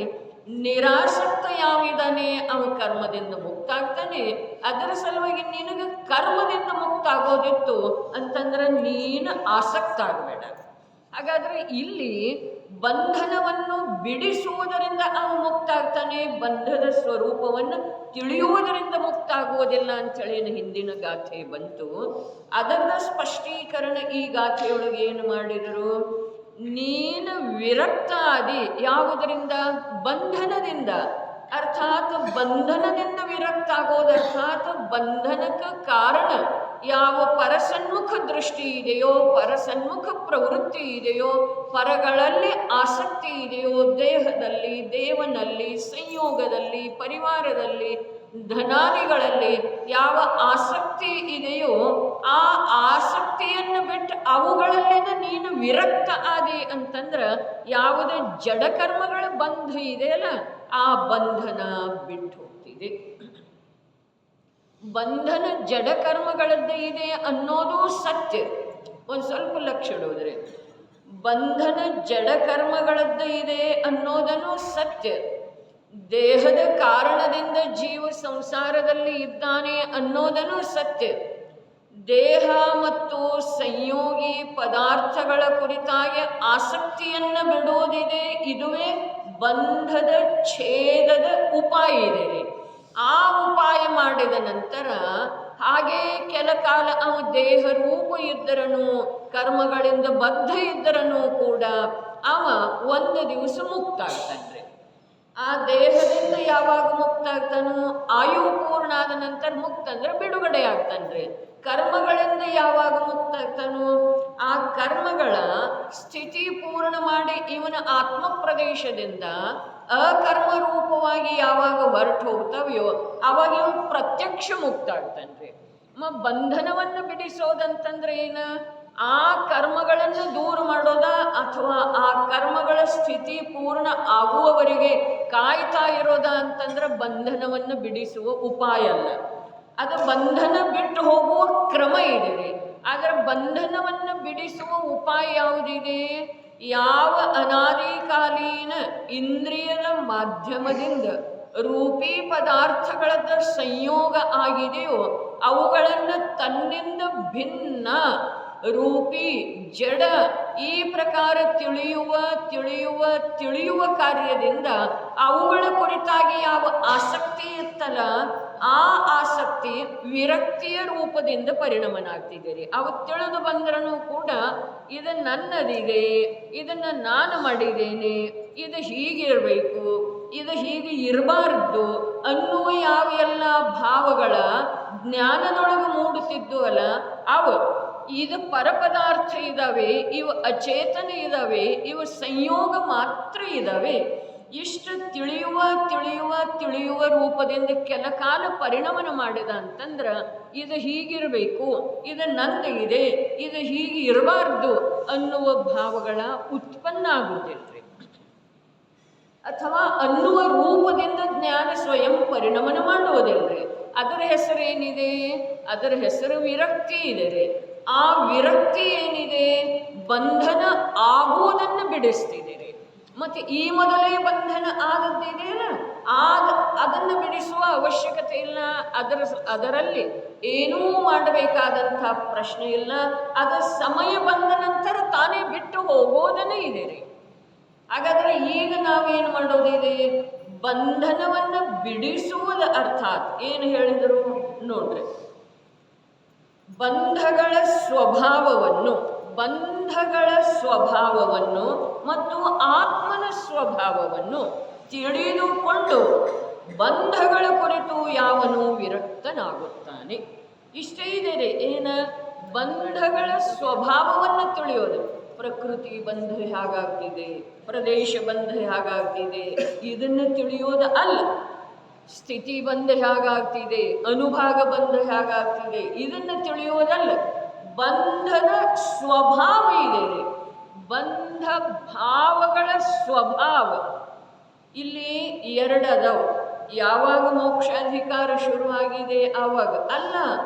[SPEAKER 1] ನಿರಾಸಕ್ತ ಯಾವಿದಾನೆ ಅವ ಕರ್ಮದಿಂದ ಮುಕ್ತ ಆಗ್ತಾನೆ. ಅದರ ಸಲುವಾಗಿ ನಿನಗೆ ಕರ್ಮದಿಂದ ಮುಕ್ತ ಆಗೋದಿತ್ತು ಅಂತಂದ್ರೆ ನೀನು ಆಸಕ್ತ ಆಗಬೇಡ. ಹಾಗಾದರೆ ಇಲ್ಲಿ ಬಂಧನವನ್ನು ಬಿಡಿಸುವುದರಿಂದ ಅವನು ಮುಕ್ತ ಆಗ್ತಾನೆ, ಬಂಧದ ಸ್ವರೂಪವನ್ನು ತಿಳಿಯುವುದರಿಂದ ಮುಕ್ತ ಆಗುವುದಿಲ್ಲ ಅಂಥೇಳಿ ಹಿಂದಿನ ಗಾಥೆ ಬಂತು. ಅದರ ಸ್ಪಷ್ಟೀಕರಣ ಈ ಗಾಥೆಯೊಳಗೆ ಏನು ಮಾಡಿದರು? ನೀನು ವಿರಕ್ತ ಆದಿ ಯಾವುದರಿಂದ? ಬಂಧನದಿಂದ. ಅರ್ಥಾತ್ ಬಂಧನದಿಂದ ವಿರಕ್ತ ಆಗೋದು. ಅರ್ಥಾತ್ ಬಂಧನಕ್ಕೆ ಕಾರಣ ಯಾವ ಪರಸನ್ಮುಖ ದೃಷ್ಟಿ ಇದೆಯೋ, ಪರಸನ್ಮುಖ ಪ್ರವೃತ್ತಿ ಇದೆಯೋ, ಪರಗಳಲ್ಲಿ ಆಸಕ್ತಿ ಇದೆಯೋ, ದೇಹದಲ್ಲಿ, ದೇವನಲ್ಲಿ, ಸಂಯೋಗದಲ್ಲಿ, ಪರಿವಾರದಲ್ಲಿ, ಧನಾದಿಗಳಲ್ಲಿ ಯಾವ ಆಸಕ್ತಿ ಇದೆಯೋ ಆ ಆಸಕ್ತಿಯನ್ನು ಬಿಟ್ಟು ಅವುಗಳಲ್ಲಿನ ನೀನು ವಿರಕ್ತ ಆದಿ ಅಂತಂದ್ರೆ ಯಾವುದೇ ಜಡಕರ್ಮಗಳ ಬಂಧ ಇದೆಯಲ್ಲ ಆ ಬಂಧನ ಬಿಟ್ಟು ಹೋಗ್ತಿದೆ. ಬಂಧನ ಜಡಕರ್ಮಗಳದ್ದು ಇದೆ ಅನ್ನೋದು ಸತ್ಯ. ಒಂದು ಸ್ವಲ್ಪ ಲಕ್ಷ ಇಡೋದ್ರೆ ಬಂಧನ ಜಡಕರ್ಮಗಳದ್ದು ಇದೆ ಅನ್ನೋದನ್ನು ಸತ್ಯ. ದೇಹದ ಕಾರಣದಿಂದ ಜೀವ ಸಂಸಾರದಲ್ಲಿ ಇದ್ದಾನೆ ಅನ್ನೋದನ್ನು ಸತ್ಯ. ದೇಹ ಮತ್ತು ಸಂಯೋಗಿ ಪದಾರ್ಥಗಳ ಕುರಿತಾಗಿ ಆಸಕ್ತಿಯನ್ನು ಬಿಡೋದಿದೆ. ಇದುವೇ ಬಂಧದ ಛೇದದ ಉಪಾಯ ಇದೆ. ಆ ಉಪಾಯ ಮಾಡಿದ ನಂತರ ಹಾಗೇ ಕೆಲ ಕಾಲ ಅವ ದೇಹ ರೂಪ ಇದ್ದರನು, ಕರ್ಮಗಳಿಂದ ಬದ್ಧ ಇದ್ದರನು ಕೂಡ ಅವ ಒಂದು ದಿವಸ ಮುಕ್ತ ಆಗ್ತಾನೆ. ಆ ದೇಹದಿಂದ ಯಾವಾಗ ಮುಕ್ತ ಆಗ್ತಾನೋ ಆಯು ಪೂರ್ಣ ಆದ ನಂತರ ಮುಕ್ತ ಅಂದ್ರೆ ಬಿಡುಗಡೆ ಆಗ್ತಾನ್ರಿ. ಕರ್ಮಗಳಿಂದ ಯಾವಾಗ ಮುಕ್ತ ಆಗ್ತಾನೋ ಆ ಕರ್ಮಗಳ ಸ್ಥಿತಿ ಪೂರ್ಣ ಮಾಡಿ ಇವನ ಆತ್ಮ ಪ್ರದೇಶದಿಂದ ಅಕರ್ಮ ರೂಪವಾಗಿ ಯಾವಾಗ ಹೊರಟು ಹೋಗ್ತಾವೆಯೋ ಅವಾಗ ಇವನು ಪ್ರತ್ಯಕ್ಷ ಮುಕ್ತ ಆಗ್ತಾನ್ರಿ. ಬಂಧನವನ್ನು ಬಿಡಿಸೋದಂತಂದ್ರೆ ಏನು? ಆ ಕರ್ಮಗಳನ್ನು ದೂರ ಮಾಡೋದ ಅಥವಾ ಆ ಕರ್ಮಗಳ ಸ್ಥಿತಿ ಪೂರ್ಣ ಆಗುವವರೆಗೆ ಕಾಯ್ತಾ ಇರೋದ ಅಂತಂದ್ರೆ ಬಂಧನವನ್ನು ಬಿಡಿಸುವ ಉಪಾಯ ಅಲ್ಲ. ಅದು ಬಂಧನ ಬಿಟ್ಟು ಹೋಗುವ ಕ್ರಮ ಇದೆ ರೀ. ಆದರೆ ಬಂಧನವನ್ನು ಬಿಡಿಸುವ ಉಪಾಯ ಯಾವುದಿದೆ? ಯಾವ ಅನಾದಿಕಾಲೀನ ಇಂದ್ರಿಯದ ಮಾಧ್ಯಮದಿಂದ ರೂಪಿ ಪದಾರ್ಥಗಳದ ಸಂಯೋಗ ಆಗಿದೆಯೋ ಅವುಗಳನ್ನು ತನ್ನಿಂದ ಭಿನ್ನ ರೂಪಿ ಜಡ ಈ ಪ್ರಕಾರ ತಿಳಿಯುವ ಕಾರ್ಯದಿಂದ ಅವುಗಳ ಕುರಿತಾಗಿ ಯಾವ ಆಸಕ್ತಿ ಇತ್ತಲ್ಲ ಆ ಆಸಕ್ತಿ ವಿರಕ್ತಿಯ ರೂಪದಿಂದ ಪರಿಣಮನಾಗ್ತಿದ್ದೀರಿ. ಅವು ತಿಳಿದು ಬಂದ್ರೂ ಕೂಡ ಇದು ನನ್ನದಿದೆ, ಇದನ್ನು ನಾನು ಮಾಡಿದ್ದೇನೆ, ಇದು ಹೀಗಿರಬೇಕು, ಇದು ಹೀಗೆ ಇರಬಾರ್ದು ಅನ್ನುವ ಯಾವೆಲ್ಲ ಭಾವಗಳ ಜ್ಞಾನದೊಳಗೆ ಮೂಡುತ್ತಿದ್ದು ಅಲ್ಲ ಅವು ಇದು ಪರಪದಾರ್ಥ ಇದ್ದಾವೆ, ಇವು ಅಚೇತನ ಇದ್ದಾವೆ, ಇವು ಸಂಯೋಗ ಮಾತ್ರ ಇದ್ದಾವೆ. ಇಷ್ಟು ತಿಳಿಯುವ ರೂಪದಿಂದ ಕೆಲ ಕಾಲ ಪರಿಣಮನ ಮಾಡಿದ ಅಂತಂದ್ರೆ ಇದು ಹೀಗಿರಬೇಕು, ಇದು ನಂದು ಇದೆ, ಇದು ಹೀಗೆ ಇರಬಾರ್ದು ಅನ್ನುವ ಭಾವಗಳ ಉತ್ಪನ್ನ ಆಗುವುದಿಲ್ರಿ. ಅಥವಾ ಅನ್ನುವ ರೂಪದಿಂದ ಜ್ಞಾನ ಸ್ವಯಂ ಪರಿಣಮನ ಮಾಡುವುದಿಲ್ರಿ. ಅದರ ಹೆಸರೇನಿದೆ? ಅದರ ಹೆಸರು ವಿರಕ್ತಿ ಇದೆ. ಆ ವಿರಕ್ತಿ ಏನಿದೆ, ಬಂಧನ ಆಗುವುದನ್ನು ಬಿಡಿಸ್ತಿದೆ. ಮತ್ತು ಈ ಮೊದಲೇ ಬಂಧನ ಆದದ್ದಿದೆಯಲ್ಲ, ಅದನ್ನು ಬಿಡಿಸುವ ಅವಶ್ಯಕತೆ ಇಲ್ಲ. ಅದರಲ್ಲಿ ಏನೂ ಮಾಡಬೇಕಾದಂಥ ಪ್ರಶ್ನೆ ಇಲ್ಲ. ಅದರ ಸಮಯ ಬಂದ ನಂತರ ತಾನೇ ಬಿಟ್ಟು ಹೋಗೋದನ್ನೇ ಇದೆ ರೀ. ಹಾಗಾದರೆ ಈಗ ನಾವೇನು ಮಾಡೋದಿದೆ? ಬಂಧನವನ್ನು ಬಿಡಿಸುವುದ ಅರ್ಥಾತ್ ಏನು ಹೇಳಿದರು ನೋಡ್ರಿ. ಬಂಧಗಳ ಸ್ವಭಾವವನ್ನು ಮತ್ತು ಆತ್ಮನ ಸ್ವಭಾವವನ್ನು ತಿಳಿದುಕೊಂಡು ಬಂಧಗಳ ಕುರಿತು ಯಾವನು ವಿರಕ್ತನಾಗುತ್ತಾನೆ. ಇಷ್ಟೇ ಇದೆ ರೀ. ಏನು? ಬಂಧಗಳ ಸ್ವಭಾವವನ್ನು ತಿಳಿಯೋದು. ಪ್ರಕೃತಿ ಬಂಧ ಹೇಗಾಗ್ತಿದೆ, ಪ್ರದೇಶ ಬಂಧ ಹೇಗಾಗ್ತಿದೆ, ಇದನ್ನು ತಿಳಿಯೋದು ಅಲ್ಲ. ಸ್ಥಿತಿ ಬಂಧ ಹೇಗಾಗ್ತಿದೆ, ಅನುಭಾಗ ಬಂಧ ಹೇಗಾಗ್ತಿದೆ, ಇದನ್ನು ತಿಳಿಯೋದಲ್ಲ. ಬಂಧದ ಸ್ವಭಾವ ಇದೆ ರೀ. ಬಂಧ ಭಾವಗಳ ಸ್ವಭಾವ ಇಲ್ಲಿ ಎರಡದವು. ಯಾವಾಗ ಮೋಕ್ಷಾಧಿಕಾರ ಶುರುವಾಗಿದೆ ಆವಾಗ ಅಲ್ಲ,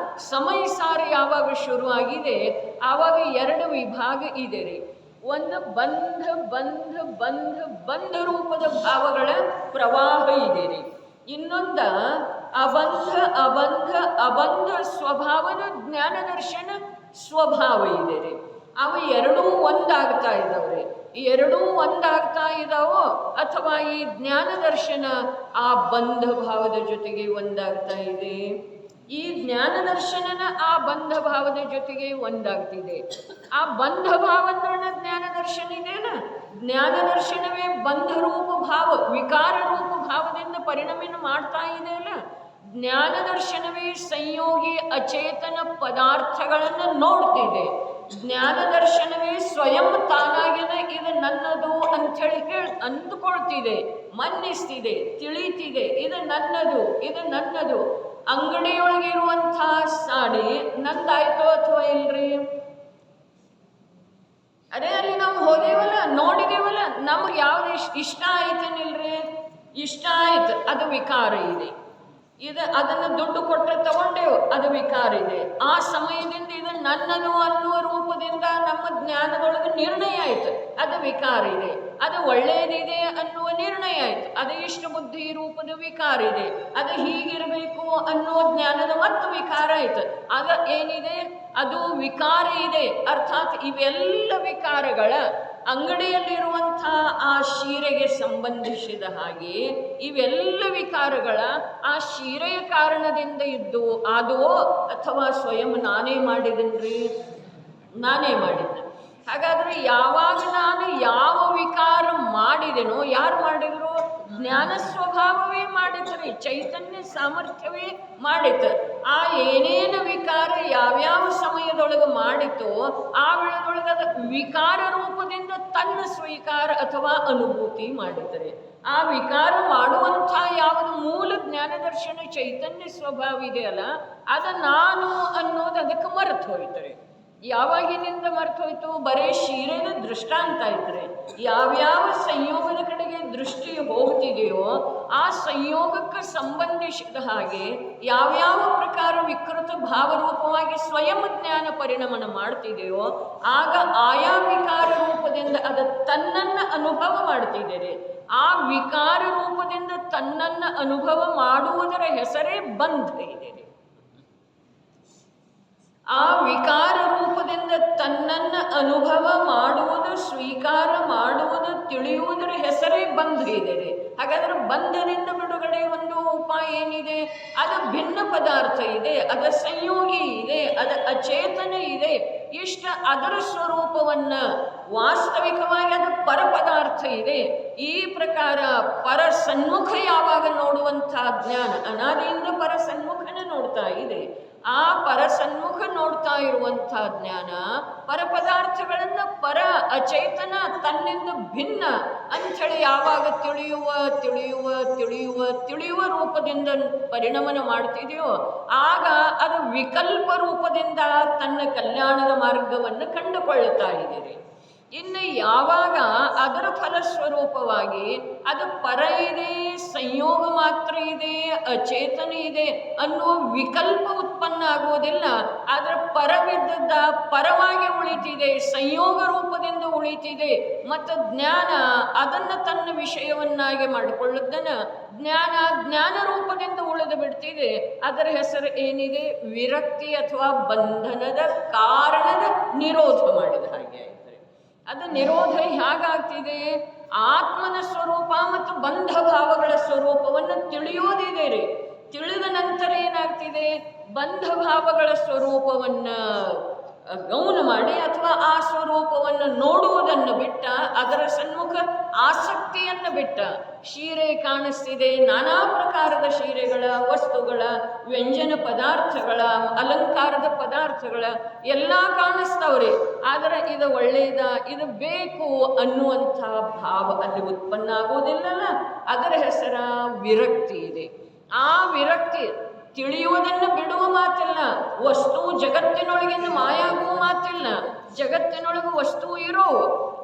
[SPEAKER 1] ಸಮಯ ಸಾರಿ ಯಾವಾಗ ಶುರುವಾಗಿದೆ ಆವಾಗ ಎರಡು ವಿಭಾಗ ಇದೆ ರೀ. ಒಂದು ಬಂಧ ರೂಪದ ಭಾವಗಳ ಪ್ರವಾಹ ಇದೆ ರೀ. ಇನ್ನೊಂದ ಅಬಂಧ ಸ್ವಭಾವದ ಜ್ಞಾನ ದರ್ಶನ ಸ್ವಭಾವ ಇದೆ ರೀ. ಅವು ಎರಡೂ ಒಂದಾಗ್ತಾ ಇದ್ದಾವ್ರಿ. ಎರಡೂ ಒಂದಾಗ್ತಾ ಇದ್ದಾವೋ ಅಥವಾ ಈ ಜ್ಞಾನ ದರ್ಶನ ಆ ಬಂಧ ಭಾವದ ಜೊತೆಗೆ ಒಂದಾಗ್ತಾ ಇದೆ. ಈ ಜ್ಞಾನ ದರ್ಶನನ ಆ ಬಂಧ ಭಾವದ ಜೊತೆಗೆ ಒಂದಾಗ್ತಿದೆ. ಆ ಬಂಧ ಭಾವ ಜ್ಞಾನ ದರ್ಶನ ಇದೆಯಲ್ಲ, ಜ್ಞಾನ ದರ್ಶನವೇ ಬಂಧ ರೂಪ ಭಾವ, ವಿಕಾರ ರೂಪ ಭಾವದಿಂದ ಪರಿಣಾಮ ಮಾಡ್ತಾ ಇದೆಯಲ್ಲ. ಜ್ಞಾನ ದರ್ಶನವೇ ಸಂಯೋಗಿ ಅಚೇತನ ಪದಾರ್ಥಗಳನ್ನು ನೋಡ್ತಿದೆ. ಜ್ಞಾನ ದರ್ಶನವೇ ಸ್ವಯಂ ತಾನಾಗಿನ ಇದು ನನ್ನದು ಅಂಥೇಳಿ ಅಂದುಕೊಳ್ತಿದೆ, ಮನ್ನಿಸ್ತಿದೆ, ತಿಳಿತಿದೆ. ಇದು ನನ್ನದು. ಅಂಗಡಿಯೊಳಗಿರುವಂಥ ಸಾಡಿ ನಂದಾಯ್ತೋ ಅಥವಾ ಇಲ್ರಿ? ಅದೇ ಅಲ್ಲಿ ನಾವು ಹೋದೇವಲ್ಲ, ನೋಡಿದೇವಲ್ಲ, ನಮ್ಗೆ ಯಾವ್ದು ಇಷ್ಟ ಆಯ್ತೇನಿಲ್ರಿ? ಇಷ್ಟ ಆಯ್ತು, ಅದು ವಿಕಾರ ಇದೆ. ಅದನ್ನು ದುಡ್ಡು ಕೊಟ್ಟರೆ ತಗೊಂಡೇವು, ಅದು ವಿಕಾರ ಇದೆ. ಆ ಸಮಯದಿಂದ ಇದು ನನ್ನದು ಅನ್ನುವ ರೂಪದಿಂದ ನಮ್ಮ ಜ್ಞಾನದೊಳಗೆ ನಿರ್ಣಯ ಆಯ್ತು, ಅದು ವಿಕಾರ ಇದೆ. ಅದು ಒಳ್ಳೆಯದಿದೆ ಅನ್ನುವ ನಿರ್ಣಯ ಆಯ್ತು, ಅದು ಇಷ್ಟ ಬುದ್ಧಿ ರೂಪದ ವಿಕಾರ ಇದೆ. ಅದು ಹೀಗಿರಬೇಕು ಅನ್ನುವ ಜ್ಞಾನದ ಮತ್ತು ವಿಕಾರ ಆಯ್ತು. ಆಗ ಏನಿದೆ? ಅದು ವಿಕಾರ ಇದೆ. ಅರ್ಥಾತ್ ಇವೆಲ್ಲ ವಿಕಾರಗಳ ಅಂಗಡಿಯಲ್ಲಿರುವಂಥ ಆ ಶೀರೆಗೆ ಸಂಬಂಧಿಸಿದ ಹಾಗೆ ಇವೆಲ್ಲ ವಿಕಾರಗಳ ಆ ಶೀರೆಯ ಕಾರಣದಿಂದ ಇದ್ದು ಆದವೋ ಅಥವಾ ಸ್ವಯಂ ನಾನೇ ಮಾಡಿದನ್ರಿ? ನಾನೇ ಮಾಡಿದ್ದೆ. ಹಾಗಾದರೆ ಯಾವಾಗ ನಾನು ಯಾವ ವಿಕಾರ ಮಾಡಿದೆನೋ, ಯಾರು ಮಾಡಿದ್ರು? ಜ್ಞಾನ ಸ್ವಭಾವವೇ ಮಾಡಿದ್ರಿ, ಚೈತನ್ಯ ಸಾಮರ್ಥ್ಯವೇ ಮಾಡಿತು. ಆ ಏನೇನು ವಿಕಾರ ಯಾವ್ಯಾವ ಸಮಯದೊಳಗೆ ಮಾಡಿತೋ ಆ ವೇಳೆದೊಳಗೆ ಅದು ವಿಕಾರ ರೂಪದಿಂದ ತನ್ನ ಸ್ವೀಕಾರ ಅಥವಾ ಅನುಭೂತಿ ಮಾಡಿದರೆ, ಆ ವಿಕಾರ ಮಾಡುವಂಥ ಯಾವುದು ಮೂಲ ಜ್ಞಾನ ದರ್ಶನ ಚೈತನ್ಯ ಸ್ವಭಾವ ಇದೆಯಲ್ಲ, ಅದು ನಾನು ಅನ್ನೋದು ಅದಕ್ಕೆ ಮರೆತು ಹೋಯ್ತಾರೆ. ಯಾವಾಗಿನಿಂದ ಮರೆತು ಹೋಯ್ತು? ಬರೇ ಶೀರೆದ ದೃಷ್ಟಾಂತ ಇದ್ರೆ ಯಾವ್ಯಾವ ಸಂಯೋಗದ ಕಡೆಗೆ ದೃಷ್ಟಿ ಹೋಗ್ತಿದೆಯೋ ಆ ಸಂಯೋಗಕ್ಕೆ ಸಂಬಂಧಿಸಿದ ಹಾಗೆ ಯಾವ್ಯಾವ ಪ್ರಕಾರ ವಿಕೃತ ಭಾವರೂಪವಾಗಿ ಸ್ವಯಂ ಜ್ಞಾನ ಪರಿಣಮನ ಮಾಡ್ತಿದೆಯೋ ಆಗ ಆಯಾ ವಿಕಾರ ರೂಪದಿಂದ ಅದು ತನ್ನನ್ನು ಅನುಭವ ಮಾಡ್ತಿದ್ದೇನೆ. ಆ ವಿಕಾರ ರೂಪದಿಂದ ತನ್ನನ್ನು ಅನುಭವ ಮಾಡುವುದರ ಹೆಸರೇ ಬಂಧ ಇದೆ. ಆ ವಿಕಾರ ರೂಪದಿಂದ ತನ್ನನ್ನು ಅನುಭವ ಮಾಡುವುದು, ಸ್ವೀಕಾರ ಮಾಡುವುದು, ತಿಳಿಯುವುದರ ಹೆಸರೇ ಬಂಧ ಇದೆ. ಹಾಗಾದ್ರೆ ಬಂಧದಿಂದ ಬಿಡುಗಡೆ ಒಂದು ಉಪಾಯ ಏನಿದೆ? ಅದು ಭಿನ್ನ ಪದಾರ್ಥ ಇದೆ, ಅದರ ಸಂಯೋಗಿ ಇದೆ, ಅದರ ಅಚೇತನ ಇದೆ. ಇಷ್ಟ ಅದರ ಸ್ವರೂಪವನ್ನು ವಾಸ್ತವಿಕವಾಗಿ ಅದು ಪರಪದಾರ್ಥ ಇದೆ. ಈ ಪ್ರಕಾರ ಪರ ಸನ್ಮುಖ ಯಾವಾಗ ನೋಡುವಂಥ ಜ್ಞಾನ ಅನಾದಿಯಿಂದ ಪರ ಸನ್ಮುಖನ ನೋಡ್ತಾ ಇದೆ. ಆ ಪರಸನ್ಮುಖ ನೋಡ್ತಾ ಇರುವಂಥ ಜ್ಞಾನ ಪರಪದಾರ್ಥಗಳನ್ನು ಪರ ಅಚೇತನ ತನ್ನಿಂದ ಭಿನ್ನ ಅಂಥೇಳಿ ಯಾವಾಗ ತಿಳಿಯುವ ತಿಳಿಯುವ ತಿಳಿಯುವ ತಿಳಿಯುವ ರೂಪದಿಂದ ಪರಿಣಮನ ಮಾಡ್ತಿದೆಯೋ ಆಗ ಅದು ವಿಕಲ್ಪ ರೂಪದಿಂದ ತನ್ನ ಕಲ್ಯಾಣದ ಮಾರ್ಗವನ್ನು ಕಂಡುಕೊಳ್ಳುತ್ತಾ ಇದ್ದೀರಿ. ಇನ್ನು ಯಾವಾಗ ಅದರ ಫಲಸ್ವರೂಪವಾಗಿ ಅದು ಪರ ಇದೆ, ಸಂಯೋಗ ಮಾತ್ರ ಇದೆ, ಅಚೇತನ ಇದೆ ಅನ್ನುವ ವಿಕಲ್ಪ ಉತ್ಪನ್ನ ಆಗುವುದಿಲ್ಲ. ಅದರ ಪರವಿದ್ದದ್ದ ಪರವಾಗಿ ಉಳಿತಿದೆ, ಸಂಯೋಗ ರೂಪದಿಂದ ಉಳಿತಿದೆ. ಮತ್ತು ಜ್ಞಾನ ಅದನ್ನು ತನ್ನ ವಿಷಯವನ್ನಾಗಿ ಮಾಡಿಕೊಳ್ಳುವುದನ್ನು ಜ್ಞಾನ ರೂಪದಿಂದ ಉಳಿದು ಬಿಡ್ತಿದೆ. ಅದರ ಹೆಸರು ಏನಿದೆ? ವಿರಕ್ತಿ ಅಥವಾ ಬಂಧನದ ಕಾರಣದ ನಿರೋಧ ಮಾಡಿದ ಹಾಗೆ. ಅದು ನಿರೋಧ ಹೇಗಾಗ್ತಿದೆ? ಆತ್ಮನ ಸ್ವರೂಪ ಮತ್ತು ಬಂಧ ಭಾವಗಳ ಸ್ವರೂಪವನ್ನು ತಿಳಿಯೋದಿದೆ ರೀ. ತಿಳಿದ ನಂತರ ಏನಾಗ್ತಿದೆ? ಬಂಧ ಭಾವಗಳ ಸ್ವರೂಪವನ್ನು ಗೌನ ಮಾಡಿ ಅಥವಾ ಆ ಸ್ವರೂಪವನ್ನು ನೋಡುವುದನ್ನು ಬಿಟ್ಟ, ಅದರ ಸನ್ಮುಖ ಆಸಕ್ತಿಯನ್ನು ಬಿಟ್ಟ, ಶೀರೆ ಕಾಣಿಸ್ತಿದೆ, ನಾನಾ ಪ್ರಕಾರದ ಶೀರೆಗಳ, ವಸ್ತುಗಳ, ವ್ಯಂಜನ ಪದಾರ್ಥಗಳ, ಅಲಂಕಾರದ ಪದಾರ್ಥಗಳ ಎಲ್ಲ ಕಾಣಿಸ್ತಾವ್ರಿ. ಆದರೆ ಇದು ಒಳ್ಳೆಯದ, ಇದು ಬೇಕು ಅನ್ನುವಂಥ ಭಾವ ಅಲ್ಲಿ ಉತ್ಪನ್ನ ಆಗೋದಿಲ್ಲಲ್ಲ. ಅದರ ಹೆಸರ ವಿರಕ್ತಿ ಇದೆ. ಆ ವಿರಕ್ತಿ ತಿಳಿಯುವುದನ್ನು ಬಿಡುವ ಮಾತಿಲ್ಲ. ವಸ್ತು ಜಗತ್ತಿನೊಳಗಿಂದ ಮಾಯಾಗುವ ಮಾತಿಲ್ಲ. ಜಗತ್ತಿನೊಳಗೆ ವಸ್ತು ಇರೋ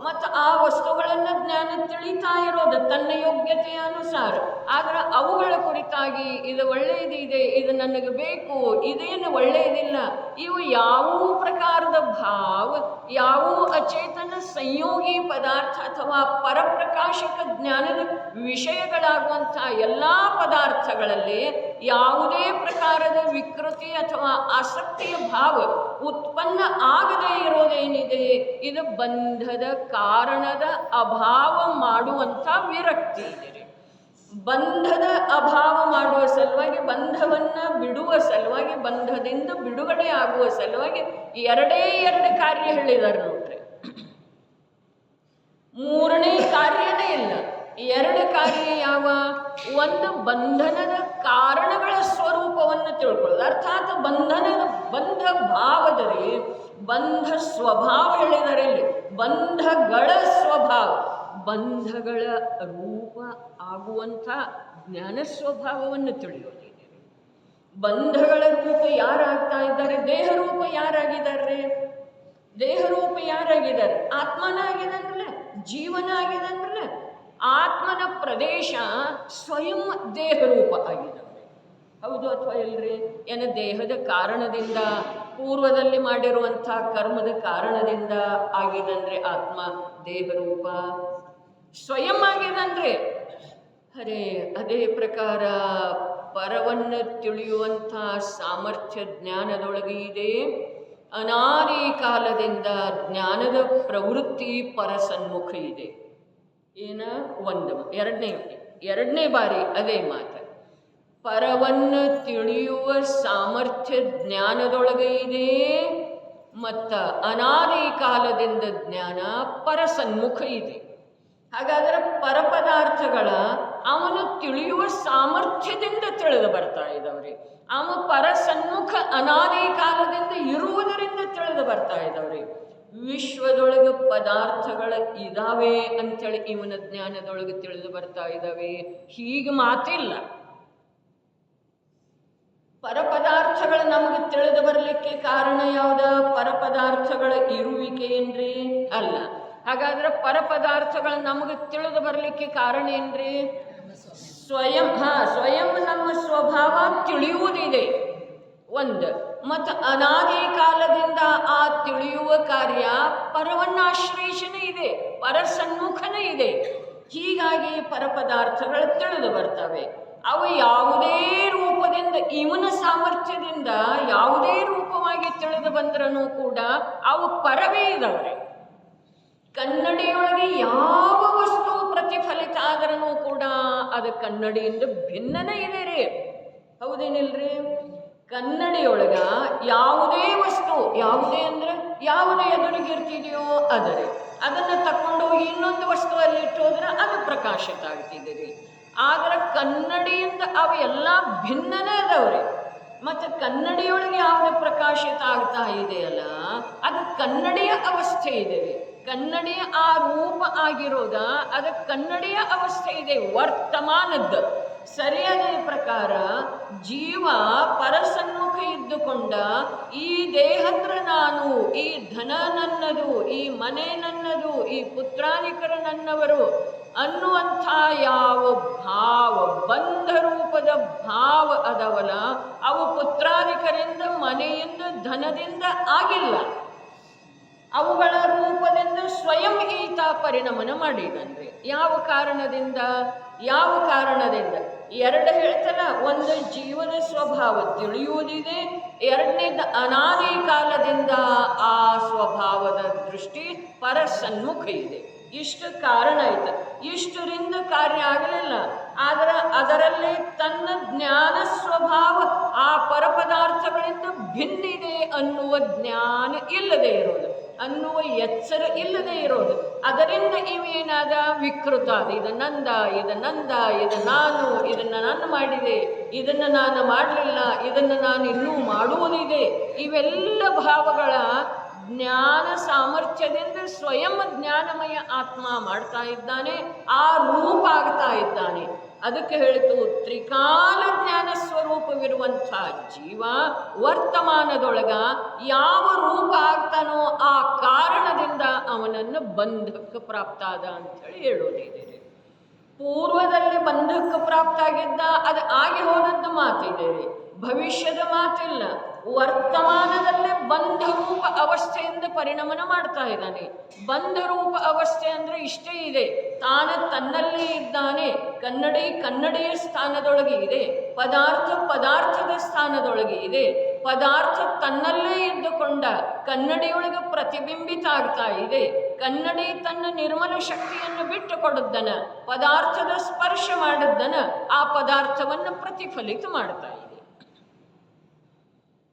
[SPEAKER 1] ಮತ್ತು ಆ ವಸ್ತುಗಳನ್ನು ಜ್ಞಾನ ತಿಳಿತಾ ಇರೋದು ತನ್ನ ಯೋಗ್ಯತೆಯ ಅನುಸಾರ. ಆದರೆ ಅವುಗಳ ಕುರಿತಾಗಿ ಇದು ಒಳ್ಳೆಯದಿದೆ, ಇದು ನನಗೆ ಬೇಕು, ಇದೇನು ಒಳ್ಳೆಯದಿಲ್ಲ, ಇವು ಯಾವ ಪ್ರಕಾರದ ಭಾವ, ಯಾವ ಅಚೇತನ ಸಂಯೋಗಿ ಪದಾರ್ಥ ಅಥವಾ ಪರಪ್ರಕಾಶಕ ಜ್ಞಾನದ ವಿಷಯಗಳಾಗುವಂಥ ಎಲ್ಲ ಪದಾರ್ಥಗಳಲ್ಲಿ ಯಾವುದೇ ಪ್ರಕಾರದ ವಿಕೃತಿ ಅಥವಾ ಆಸಕ್ತಿಯ ಭಾವ ಉತ್ಪನ್ನ ಆಗದೇ ಇರೋದೇನಿದೆ, ಇದು ಬಂಧದ ಕಾರಣದ ಅಭಾವ ಮಾಡುವಂಥ ವಿರಕ್ತಿ ಇದೆ. ಬಂಧದ ಅಭಾವ ಮಾಡುವ ಸಲುವಾಗಿ, ಬಂಧವನ್ನು ಬಿಡುವ ಸಲುವಾಗಿ, ಬಂಧದಿಂದ ಬಿಡುಗಡೆ ಆಗುವ ಸಲುವಾಗಿ ಎರಡೇ ಕಾರ್ಯ ಹೇಳಿದ್ದಾರೆ ನೋಡ್ರಿ. ಮೂರನೇ ಕಾರ್ಯನೇ ಇಲ್ಲ. ಎರಡು ಕಾರ್ಯ ಯಾವ? ಒಂದು ಬಂಧನದ ಕಾರಣಗಳ ಸ್ವರೂಪವನ್ನು ತಿಳ್ಕೊಳ್ಳೋದು. ಅರ್ಥಾತ್ ಬಂಧ ಭಾವದಲ್ಲಿ ಬಂಧ ಸ್ವಭಾವ ಹೇಳಿದರೆ ಇಲ್ಲಿ ಬಂಧಗಳ ಸ್ವಭಾವ, ಬಂಧಗಳ ರೂಪ ಆಗುವಂಥ ಜ್ಞಾನ ಸ್ವಭಾವವನ್ನು ತಿಳಿಯೋದಿದೆ. ಬಂಧಗಳ ರೂಪ ಯಾರಾಗ್ತಾ ಇದ್ದಾರೆ? ದೇಹರೂಪ ಯಾರಾಗಿದ್ದಾರೆ? ದೇಹರೂಪ ಯಾರಾಗಿದ್ದಾರೆ? ಆತ್ಮನ ಆಗಿದಂದ್ರಲ್ಲ, ಜೀವನ ಆಗಿದಂದ್ರಲ್ಲ. ಆತ್ಮನ ಪ್ರದೇಶ ಸ್ವಯಂ ದೇಹರೂಪ ಆಗಿದ್ದಾವೆ. ಹೌದು ಅಥವಾ ಇಲ್ರಿ? ಏನು ದೇಹದ ಕಾರಣದಿಂದ, ಪೂರ್ವದಲ್ಲಿ ಮಾಡಿರುವಂಥ ಕರ್ಮದ ಕಾರಣದಿಂದ ಆಗಿದಂದ್ರೆ ಆತ್ಮ ದೇಹರೂಪ. ಸ್ವಯಂ ಆಗಿದಂದ್ರೆ ಅದೇ ಪ್ರಕಾರ ಪರವನ್ನು ತಿಳಿಯುವಂಥ ಸಾಮರ್ಥ್ಯ ಜ್ಞಾನದೊಳಗೆ ಇದೆ. ಅನಾದಿ ಕಾಲದಿಂದ ಜ್ಞಾನದ ಪ್ರವೃತ್ತಿ ಪರಸನ್ಮುಖ ಇದೆ. ಏನ? ಒಂದು ಎರಡನೇ ಬಾರಿ ಅದೇ ಮಾತು. ಪರವನ್ನು ತಿಳಿಯುವ ಸಾಮರ್ಥ್ಯ ಜ್ಞಾನದೊಳಗೆ ಇದೆ ಮತ್ತು ಅನಾದಿ ಕಾಲದಿಂದ ಜ್ಞಾನ ಪರಸನ್ಮುಖ ಇದೆ. ಹಾಗಾದರೆ ಪರಪದಾರ್ಥಗಳ ಅವನು ತಿಳಿಯುವ ಸಾಮರ್ಥ್ಯದಿಂದ ತಿಳಿದು ಬರ್ತಾ ಇದ್ದವ್ರಿ. ಅವ ಪರಸನ್ಮುಖ ಅನಾದಿ ಕಾಲದಿಂದ ಇರುವುದರಿಂದ ತಿಳಿದು ಬರ್ತಾ ಇದ್ದವ್ರಿ. ವಿಶ್ವದೊಳಗೆ ಪದಾರ್ಥಗಳ ಇದಾವೆ ಅಂಥೇಳಿ ಇವನ ಜ್ಞಾನದೊಳಗೆ ತಿಳಿದು ಬರ್ತಾ ಇದ್ದಾವೆ. ಹೀಗೆ ಮಾತಿಲ್ಲ. ಪರಪದಾರ್ಥಗಳು ನಮಗೆ ತಿಳಿದು ಬರಲಿಕ್ಕೆ ಕಾರಣ ಯಾವ್ದ? ಪರಪದಾರ್ಥಗಳ ಇರುವಿಕೆ ಏನ್ರಿ? ಅಲ್ಲ. ಹಾಗಾದ್ರೆ ಪರಪದಾರ್ಥಗಳು ನಮಗೆ ತಿಳಿದು ಬರಲಿಕ್ಕೆ ಕಾರಣ ಏನ್ರಿ? ಸ್ವಯಂ ನಮ್ಮ ಸ್ವಭಾವ ತಿಳಿಯುವುದಿದೆ ಒಂದು. ಮತ್ತು ಅನಾದಿ ಕಾಲದಿಂದ ಆ ತಿಳಿಯುವ ಕಾರ್ಯ ಪರವನ್ನು ಆಶ್ರಯಿಸನೇ ಇದೆ, ಪರಸನ್ಮುಖನೇ ಇದೆ. ಹೀಗಾಗಿ ಪರಪದಾರ್ಥಗಳು ತಿಳಿದು ಬರ್ತವೆ. ಅವು ಯಾವುದೇ ರೂಪದಿಂದ, ಇವನ ಸಾಮರ್ಥ್ಯದಿಂದ ಯಾವುದೇ ರೂಪವಾಗಿ ತಿಳಿದು ಬಂದ್ರೂ ಕೂಡ ಅವು ಪರವೇ ಇದಾವೆ. ಕನ್ನಡಿಯೊಳಗೆ ಯಾವ ವಸ್ತು ಪ್ರತಿಫಲಿತ ಆದ್ರೂ ಕೂಡ ಅದು ಕನ್ನಡಿಯಿಂದ ಭಿನ್ನನೇ ಇದೆ ರೀ. ಹೌದೇನಿಲ್ರಿ? ಕನ್ನಡಿಯೊಳಗ ಯಾವುದೇ ವಸ್ತು, ಯಾವುದೇ ಅಂದ್ರೆ ಯಾವುದೇ ಎದುರಿಗಿರ್ತಿದೆಯೋ ಅದರೇ, ಅದನ್ನು ತಕೊಂಡು ಹೋಗಿ ಇನ್ನೊಂದು ವಸ್ತುವಲ್ಲಿ ಇಟ್ಟೋದ್ರೆ ಅದು ಪ್ರಕಾಶಿತ ಆಗ್ತಿದೆ. ಆದರೆ ಕನ್ನಡಿಯಿಂದ ಅವು ಎಲ್ಲ ಭಿನ್ನನೇ ಅದಾವ್ರಿ. ಮತ್ತು ಕನ್ನಡಿಯೊಳಗೆ ಯಾವುದು ಪ್ರಕಾಶಿತ ಆಗ್ತಾ ಇದೆಯಲ್ಲ ಅದು ಕನ್ನಡಿಯ ಅವಸ್ಥೆ ಇದೆ. ಕನ್ನಡಿಯ ಆ ರೂಪ ಆಗಿರೋದ ಅದಕ್ಕೆ ಕನ್ನಡಿಯ ಅವಸ್ಥೆ ಇದೆ, ವರ್ತಮಾನದ್ದು. ಸರಿಯಾದ ಪ್ರಕಾರ ಜೀವ ಪರಸನ್ಮುಖ ಇದ್ದುಕೊಂಡ ಈ ದೇಹದ್ರ ನಾನು, ಈ ಧನ ನನ್ನದು, ಈ ಮನೆ ನನ್ನದು, ಈ ಪುತ್ರಾನಿಕರ ನನ್ನವರು ಅನ್ನುವಂಥ ಯಾವ ಭಾವ, ಬಂಧ ರೂಪದ ಭಾವ ಅದವಲ್ಲ, ಅವು ಪುತ್ರಾನಿಕರಿಂದ, ಮನೆಯಿಂದ, ಧನದಿಂದ ಆಗಿಲ್ಲ. ಅವುಗಳ ರೂಪದಿಂದ ಸ್ವಯಂ ಈತ ಪರಿಣಮನ ಮಾಡಿದಂದ್ರೆ ಯಾವ ಕಾರಣದಿಂದ? ಯಾವ ಕಾರಣದಿಂದ? ಎರಡು ಹೇಳ್ತಲ್ಲ, ಒಂದು ಜೀವದ ಸ್ವಭಾವ ತಿಳಿಯುವುದಿದೆ, ಎರಡನೇದು ಅನಾದಿ ಕಾಲದಿಂದ ಆ ಸ್ವಭಾವದ ದೃಷ್ಟಿ ಪರಸನ್ಮುಖ ಇದೆ. ಇಷ್ಟು ಕಾರಣ ಆಯ್ತು. ಇಷ್ಟರಿಂದ ಕಾರ್ಯ ಆಗಲಿಲ್ಲ. ಆದರೆ ಅದರಲ್ಲಿ ತನ್ನ ಜ್ಞಾನ ಸ್ವಭಾವ ಆ ಪರಪದಾರ್ಥಗಳಿಂದ ಭಿನ್ನಿದೆ ಅನ್ನುವ ಜ್ಞಾನ ಇಲ್ಲದೆ ಇರೋದು, ಅನ್ನುವ ಎಚ್ಚರ ಇಲ್ಲದೆ ಇರೋದು. ಅದರಿಂದ ಇವೇನಾದ ವಿಕೃತ ಅದು, ಇದು ನಂದ, ಇದು ನಂದ, ಇದು ನಾನು, ಇದನ್ನು ನಾನು ಮಾಡಿದೆ, ಇದನ್ನು ನಾನು ಮಾಡಲಿಲ್ಲ, ಇದನ್ನು ನಾನು ಇನ್ನೂ ಮಾಡುವುದಿದೆ, ಇವೆಲ್ಲ ಭಾವಗಳ ಜ್ಞಾನ ಸಾಮರ್ಥ್ಯದಿಂದ ಸ್ವಯಂ ಜ್ಞಾನಮಯ ಆತ್ಮ ಮಾಡ್ತಾ ಇದ್ದಾನೆ, ಆ ರೂಪ ಆಗ್ತಾ ಇದ್ದಾನೆ. ಅದಕ್ಕೆ ಹೇಳಿತು ತ್ರಿಕಾಲ ಜ್ಞಾನ ಸ್ವರೂಪವಿರುವಂಥ ಜೀವ ವರ್ತಮಾನದೊಳಗ ಯಾವ ರೂಪ ಆಗ್ತಾನೋ ಆ ಕಾರಣದಿಂದ ಅವನನ್ನು ಬಂಧಕ್ಕೆ ಪ್ರಾಪ್ತ ಆದ ಅಂಥೇಳಿ ಹೇಳೋದಿದೆ. ಪೂರ್ವದಲ್ಲಿ ಬಂಧಕ್ಕೆ ಪ್ರಾಪ್ತ ಆಗಿದ್ದ, ಅದು ಆಗಿ ಹೋದದ್ದು ಮಾತಿದೆ, ಭವಿಷ್ಯದ ಮಾತಿಲ್ಲ. ವರ್ತಮಾನದಲ್ಲೇ ಬಂಧರೂಪ ಅವಸ್ಥೆಯಿಂದ ಪರಿಣಮನ ಮಾಡ್ತಾ ಇದ್ದಾನೆ. ಬಂಧರೂಪ ಅವಸ್ಥೆ ಅಂದರೆ ಇಷ್ಟೇ ಇದೆ, ತಾನು ತನ್ನಲ್ಲೇ ಇದ್ದಾನೆ, ಕನ್ನಡಿ ಕನ್ನಡಿಯ ಸ್ಥಾನದೊಳಗೆ ಇದೆ, ಪದಾರ್ಥ ಪದಾರ್ಥದ ಸ್ಥಾನದೊಳಗೆ ಇದೆ, ಪದಾರ್ಥ ತನ್ನಲ್ಲೇ ಇದ್ದುಕೊಂಡ ಕನ್ನಡಿಯೊಳಗೆ ಪ್ರತಿಬಿಂಬಿತ ಆಗ್ತಾ ಇದೆ, ಕನ್ನಡಿ ತನ್ನ ನಿರ್ಮಲ ಶಕ್ತಿಯನ್ನು ಬಿಟ್ಟು ಕೊಡುದ್ದನ, ಪದಾರ್ಥದ ಸ್ಪರ್ಶ ಮಾಡಿದ್ದನ, ಆ ಪದಾರ್ಥವನ್ನು ಪ್ರತಿಫಲಿತ ಮಾಡ್ತಾ ಇದೆ.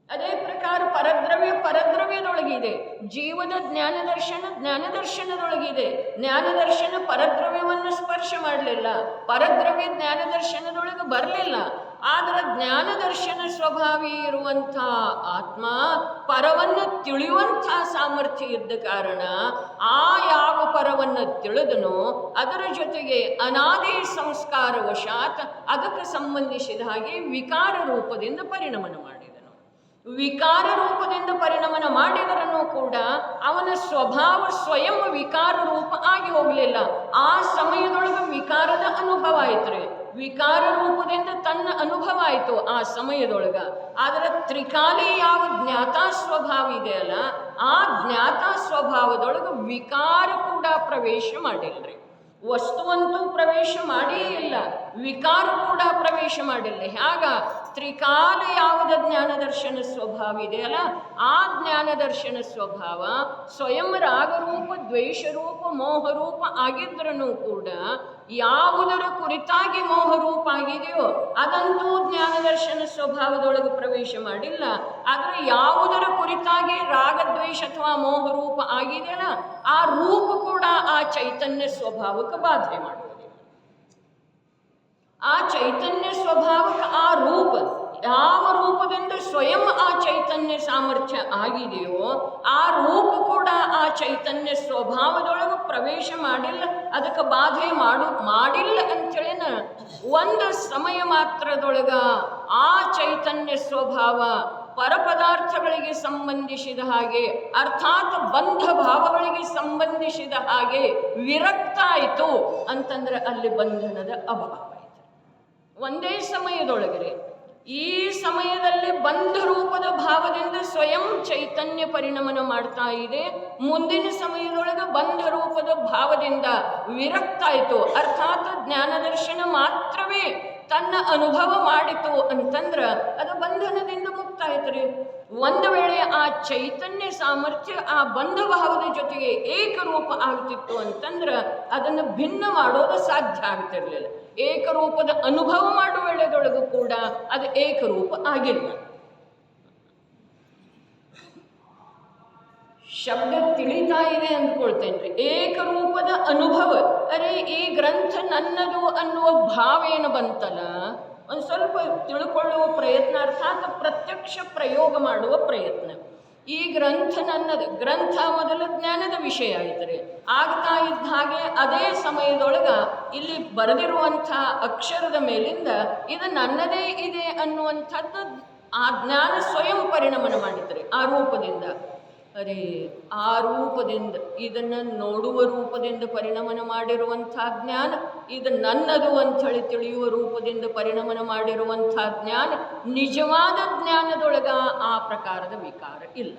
[SPEAKER 1] ಅದೇ ಪ್ರಕಾರ ಪರದ್ರವ್ಯ ಪರದ್ರವ್ಯದೊಳಗಿದೆ, ಜೀವದ ಜ್ಞಾನದರ್ಶನದೊಳಗಿದೆ. ಜ್ಞಾನದರ್ಶನ ಪರದ್ರವ್ಯವನ್ನು ಸ್ಪರ್ಶ ಮಾಡಲಿಲ್ಲ, ಪರದ್ರವ್ಯ ಜ್ಞಾನದರ್ಶನದೊಳಗೆ ಬರಲಿಲ್ಲ. ಆದರೆ ಜ್ಞಾನದರ್ಶನ ಸ್ವಭಾವಿ ಇರುವಂಥ ಆತ್ಮ ಪರವನ್ನು ತಿಳಿಯುವಂಥ ಸಾಮರ್ಥ್ಯ ಇದ್ದ ಕಾರಣ ಆ ಯಾವ ಪರವನ್ನು ತಿಳಿದನೋ ಅದರ ಜೊತೆಗೆ ಅನಾದಿ ಸಂಸ್ಕಾರ ವಶಾತ್ ಅದಕ್ಕೆ ಸಂಬಂಧಿಸಿದ ಹಾಗೆ ವಿಕಾರ ರೂಪದಿಂದ ಪರಿಣಮನ ಮಾಡಿದನು. ವಿಕಾರ ರೂಪದಿಂದ ಪರಿಣಮನ ಮಾಡಿದರನ್ನು ಕೂಡ ಅವನ ಸ್ವಭಾವ ಸ್ವಯಂ ವಿಕಾರ ರೂಪ ಆಗಿ ಹೋಗಲಿಲ್ಲ. ಆ ಸಮಯದೊಳಗೆ ವಿಕಾರದ ಅನುಭವ ಆಯ್ತು, ವಿಕಾರ ರೂಪದಿಂದ ತನ್ನ ಅನುಭವ ಆಯಿತು ಆ ಸಮಯದೊಳಗ. ಆದರೆ ತ್ರಿಕಾಲಿ ಯಾವ ಜ್ಞಾತಾ ಸ್ವಭಾವ ಇದೆಯಲ್ಲ, ಆ ಜ್ಞಾತಾ ಸ್ವಭಾವದೊಳಗೆ ವಿಕಾರ ಕೂಡ ಪ್ರವೇಶ ಮಾಡಿಲ್ರಿ. ವಸ್ತುವಂತೂ ಪ್ರವೇಶ ಮಾಡೇ ಇಲ್ಲ, ವಿಕಾರ ಕೂಡ ಪ್ರವೇಶ ಮಾಡಿಲ್ಲ. ಹ್ಯಾಗ ತ್ರಿಕಾಲ ಯಾವುದ ಜ್ಞಾನದರ್ಶನ ಸ್ವಭಾವ ಇದೆಯಲ್ಲ, ಆ ಜ್ಞಾನದರ್ಶನ ಸ್ವಭಾವ ಸ್ವಯಂ ರಾಗರೂಪ, ದ್ವೇಷರೂಪ, ಮೋಹರೂಪ ಆಗಿದ್ರೂ ಕೂಡ ಯಾವುದರ ಕುರಿತಾಗಿ ಮೋಹರೂಪ ಆಗಿದೆಯೋ ಅದಂತೂ ಜ್ಞಾನದರ್ಶನ ಸ್ವಭಾವದೊಳಗೆ ಪ್ರವೇಶ ಮಾಡಿಲ್ಲ. ಆದರೆ ಯಾವುದರ ಕುರಿತಾಗಿ ರಾಗದ್ವೇಷ ಅಥವಾ ಮೋಹರೂಪ ಆಗಿದೆಯಲ್ಲ, ಆ ರೂಪ ಕೂಡ ಆ ಚೈತನ್ಯ ಸ್ವಭಾವಕ್ಕೆ ಬಾಧೆ ಮಾಡುವುದು. ಆ ಚೈತನ್ಯ ಸ್ವಭಾವಕ್ಕೆ ಆ ರೂಪ ಯಾವ ರೂಪದಿಂದ ಸ್ವಯಂ ಆ ಚೈತನ್ಯ ಸಾಮರ್ಥ್ಯ ಆಗಿದೆಯೋ ಆ ರೂಪ ಕೂಡ ಆ ಚೈತನ್ಯ ಸ್ವಭಾವದೊಳಗೆ ಪ್ರವೇಶ ಮಾಡಿಲ್ಲ, ಅದಕ್ಕೆ ಬಾಧೆ ಮಾಡಿಲ್ಲ ಅಂಥೇಳಿನ ಒಂದು ಸಮಯ ಮಾತ್ರದೊಳಗ ಆ ಚೈತನ್ಯ ಸ್ವಭಾವ ಪರಪದಾರ್ಥಗಳಿಗೆ ಸಂಬಂಧಿಸಿದ ಹಾಗೆ, ಅರ್ಥಾತ್ ಬಂಧ ಭಾವಗಳಿಗೆ ಸಂಬಂಧಿಸಿದ ಹಾಗೆ ವಿರಕ್ತ ಆಯಿತು ಅಂತಂದ್ರೆ ಅಲ್ಲಿ ಬಂಧನದ ಅಭಾವ ಆಯಿತು. ಒಂದೇ ಸಮಯದೊಳಗಡೆ ಈ ಸಮಯದಲ್ಲಿ ಬಂಧ ರೂಪದ ಭಾವದಿಂದ ಸ್ವಯಂ ಚೈತನ್ಯ ಪರಿಣಮನ ಮಾಡ್ತಾ ಇದೆ, ಮುಂದಿನ ಸಮಯದೊಳಗೆ ಬಂಧ ರೂಪದ ಭಾವದಿಂದ ವಿರಕ್ತ ಆಯಿತು, ಅರ್ಥಾತ್ ಜ್ಞಾನದರ್ಶನ ಮಾತ್ರವೇ ತನ್ನ ಅನುಭವ ಮಾಡಿತು ಅಂತಂದ್ರೆ ಅದು ಬಂಧನದಿಂದ ಮುಕ್ತ ಆಯ್ತು ರೀ. ಒಂದು ವೇಳೆ ಆ ಚೈತನ್ಯ ಸಾಮರ್ಥ್ಯ ಆ ಬಂಧ ಭಾವದ ಜೊತೆಗೆ ಏಕರೂಪ ಆಗ್ತಿತ್ತು ಅಂತಂದ್ರೆ ಅದನ್ನು ಭಿನ್ನ ಮಾಡೋದು ಸಾಧ್ಯ ಆಗ್ತಿರ್ಲಿಲ್ಲ. ಏಕರೂಪದ ಅನುಭವ ಮಾಡುವ ವೇಳೆದೊಳಗೂ ಕೂಡ ಅದು ಏಕರೂಪ ಆಗಿಲ್ಲ. ಶಬ್ದ ತಿಳಿತಾ ಇದೆ ಅಂದ್ಕೊಳ್ತೇನೆ ರೀ. ಏಕರೂಪದ ಅನುಭವ, ಅರೆ ಈ ಗ್ರಂಥ ನನ್ನದು ಅನ್ನುವ ಭಾವ ಏನು ಬಂತಲ್ಲ, ಒಂದು ಸ್ವಲ್ಪ ತಿಳ್ಕೊಳ್ಳುವ ಪ್ರಯತ್ನ, ಅರ್ಥಾತ್ ಪ್ರತ್ಯಕ್ಷ ಪ್ರಯೋಗ ಮಾಡುವ ಪ್ರಯತ್ನ. ಈ ಗ್ರಂಥ ನನ್ನದು. ಗ್ರಂಥ ಮೊದಲು ಜ್ಞಾನದ ವಿಷಯ ಆಯ್ತದೆ. ಆಗ್ತಾ ಇದ್ದ ಹಾಗೆ ಅದೇ ಸಮಯದೊಳಗ ಇಲ್ಲಿ ಬರೆದಿರುವಂಥ ಅಕ್ಷರದ ಮೇಲಿಂದ ಇದು ನನ್ನದೇ ಇದೆ ಅನ್ನುವಂಥದ್ದು ಆ ಜ್ಞಾನ ಸ್ವಯಂ ಪರಿಣಮನ ಮಾಡಿದ್ದಾರೆ ಆ ರೂಪದಿಂದ. ಅರೆ, ಆ ರೂಪದಿಂದ ಇದನ್ನು ನೋಡುವ ರೂಪದಿಂದ ಪರಿಣಮನ ಮಾಡಿರುವಂಥ ಜ್ಞಾನ, ಇದು ನನ್ನದು ಅಂಥೇಳಿ ತಿಳಿಯುವ ರೂಪದಿಂದ ಪರಿಣಮನ ಮಾಡಿರುವಂಥ ಜ್ಞಾನ, ನಿಜವಾದ ಜ್ಞಾನದೊಳಗ ಆ ಪ್ರಕಾರದ ವಿಕಾರ ಇಲ್ಲ.